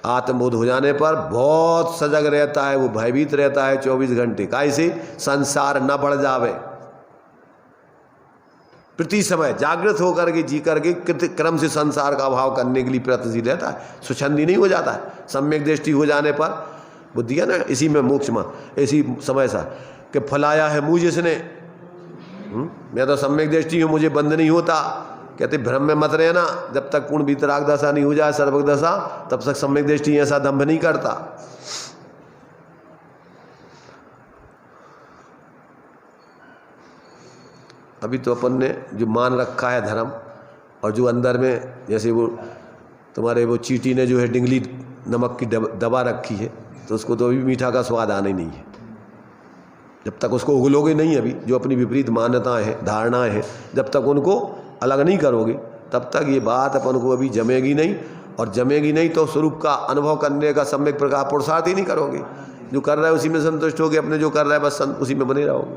आत्मबोध हो जाने पर बहुत सजग रहता है, वो भयभीत रहता है 24 घंटे, कैसे संसार न बढ़ जावे। प्रति समय जागृत होकर के जी करके क्रम से संसार का अभाव करने के लिए प्रयत्नशील रहता है, स्वच्छंदी नहीं हो जाता है। सम्यक दृष्टि हो जाने पर बुद्धि है ना, इसी में मोक्ष में इसी समय सा कि फलाया है मुझ जिसने, मैं तो सम्यक दृष्टि हूँ, मुझे बंध नहीं होता। कहते भ्रम में मत रहना, जब तक पूर्ण वीतराग दशा नहीं हो जाए सर्वक दशा, तब तक सम्यक दृष्टि ऐसा दंभ नहीं करता। अभी तो अपन ने जो मान रखा है धर्म, और जो अंदर में जैसे वो तुम्हारे वो चींटी ने जो है डिंगली नमक की दबा रखी है, तो उसको तो अभी मीठा का स्वाद आना ही नहीं है। जब तक उसको उगलोगे नहीं, अभी जो अपनी विपरीत मान्यताएं हैं, धारणाएं हैं, जब तक उनको अलग नहीं करोगे, तब तक ये बात अपन को अभी जमेगी नहीं। और जमेगी नहीं तो स्वरूप का अनुभव करने का सम्यक प्रकार पुरुषार्थ ही नहीं करोगे। जो कर रहा है उसी में संतुष्ट होगे, अपने जो कर रहा है बस उसी में बने रहोगे।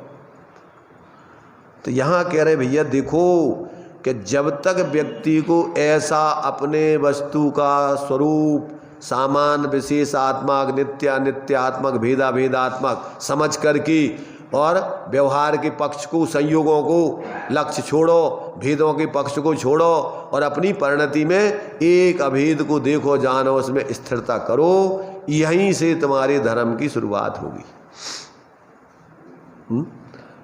तो यहाँ कह रहे भैया देखो कि जब तक व्यक्ति को ऐसा अपने वस्तु का स्वरूप सामान विशेषात्मक नित्यात्मक भेदात्मक समझ करके और व्यवहार के पक्ष को, संयोगों को लक्ष्य छोड़ो, भेदों के पक्ष को छोड़ो और अपनी परिणति में एक अभेद को देखो, जानो, उसमें स्थिरता करो, यहीं से तुम्हारे धर्म की शुरुआत होगी।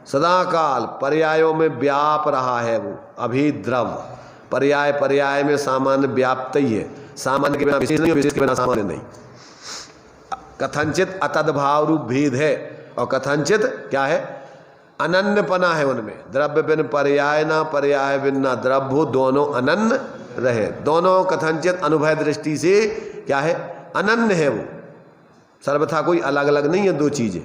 सदा काल पर्यायों में व्याप रहा है वो अभेद द्रव्य। पर्याय में सामान्य व्याप्त ही है, सामान्य के बिना विशेष नहीं, विशेष के बिना सामान्य नहीं। कथनचित अतद्भाव रूप भेद है, और कथनचित क्या है, अनन्यपना है उनमें। द्रव्य बिन पर्याय ना, पर्याय बिन ना द्रव्य हो, दोनों अनन्य रहे। दोनों कथनचित अनुभव दृष्टि से क्या है, अनन्य है वो, सर्वथा कोई अलग अलग नहीं है दो चीजें।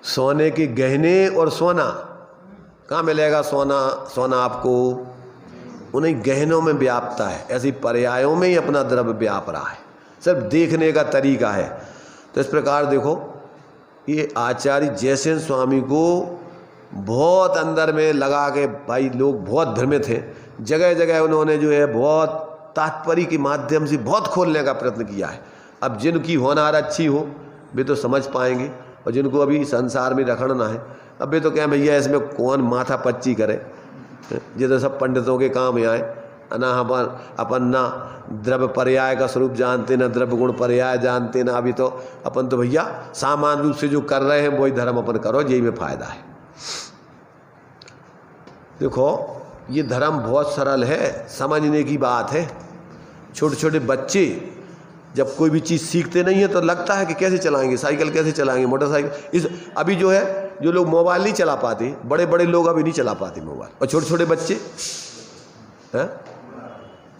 सोने के गहने और सोना कहाँ मिलेगा? सोना आपको उन्हीं गहनों में व्यापता है, ऐसी पर्यायों में ही अपना द्रव्य व्याप रहा है, सिर्फ देखने का तरीका है। तो इस प्रकार देखो, ये आचार्य जयसेन स्वामी को बहुत अंदर में लगा के भाई लोग बहुत भ्रमित थे। जगह जगह उन्होंने जो है बहुत तात्पर्य के माध्यम से बहुत खोलने का प्रयत्न किया है। अब जिनकी होनहार अच्छी हो वे तो समझ पाएंगे, और जिनको अभी संसार में रखना है, अब वे तो क्या भैया इसमें कौन माथा पच्ची करे, ये तो सब पंडितों के काम आए ना। अपन ना द्रव्य पर्याय का स्वरूप जानते, ना द्रव्य गुण पर्याय जानते, ना अभी तो अपन तो भैया सामान्य रूप से जो कर रहे हैं वही धर्म अपन करो, यही में फायदा है। देखो ये धर्म बहुत सरल है, समझने की बात है। छोटे छोटे बच्चे जब कोई भी चीज़ सीखते नहीं है तो लगता है कि कैसे चलाएंगे, साइकिल कैसे चलाएंगे, मोटरसाइकिल। इस अभी जो है जो लोग मोबाइल नहीं चला पाते, बड़े बड़े लोग अभी नहीं चला पाते मोबाइल, और छोटे छोटे बच्चे हैं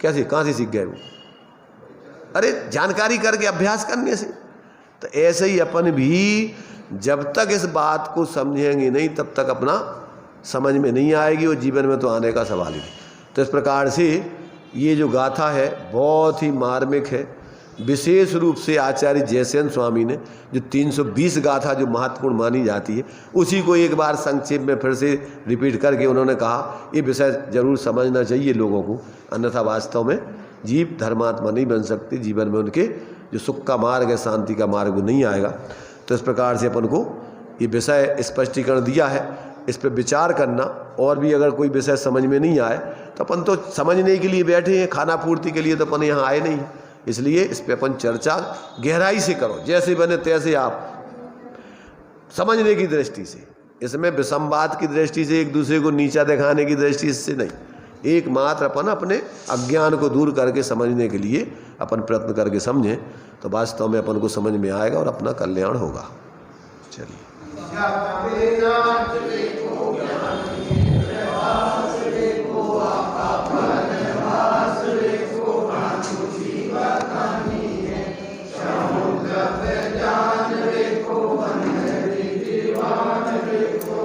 कैसे, कहाँ से सीख गए वो? अरे जानकारी करके, अभ्यास करने से। तो ऐसे ही अपन भी जब तक इस बात को समझेंगे नहीं तब तक अपना समझ में नहीं आएगी, और जीवन में तो आने का सवाल ही नहीं। तो इस प्रकार से ये जो गाथा है बहुत ही मार्मिक है। विशेष रूप से आचार्य जयसेन स्वामी ने जो 320 गाथा जो महत्वपूर्ण मानी जाती है, उसी को एक बार संक्षेप में फिर से रिपीट करके उन्होंने कहा ये विषय जरूर समझना चाहिए लोगों को, अन्यथा वास्तव में जीव धर्मात्मा नहीं बन सकते, जीवन में उनके जो सुख का मार्ग है, शांति का मार्ग, वो नहीं आएगा। तो इस प्रकार से अपन को ये विषय स्पष्टीकरण दिया है, इस पर विचार करना। और भी अगर कोई विषय समझ में नहीं आए तो अपन तो समझने के लिए बैठे हैं, खाना पूर्ति के लिए तो अपन यहाँ आए नहीं, इसलिए इस पर अपन चर्चा गहराई से करो, जैसे बने तैसे आप समझने की दृष्टि से। इसमें विसंवाद की दृष्टि से, एक दूसरे को नीचा दिखाने की दृष्टि से नहीं, एकमात्र अपन अपने अज्ञान को दूर करके समझने के लिए अपन प्रयत्न करके समझें, तो वास्तव में अपन को समझ में आएगा और अपना कल्याण होगा। चलिए। जान रे को बन दीवान रे को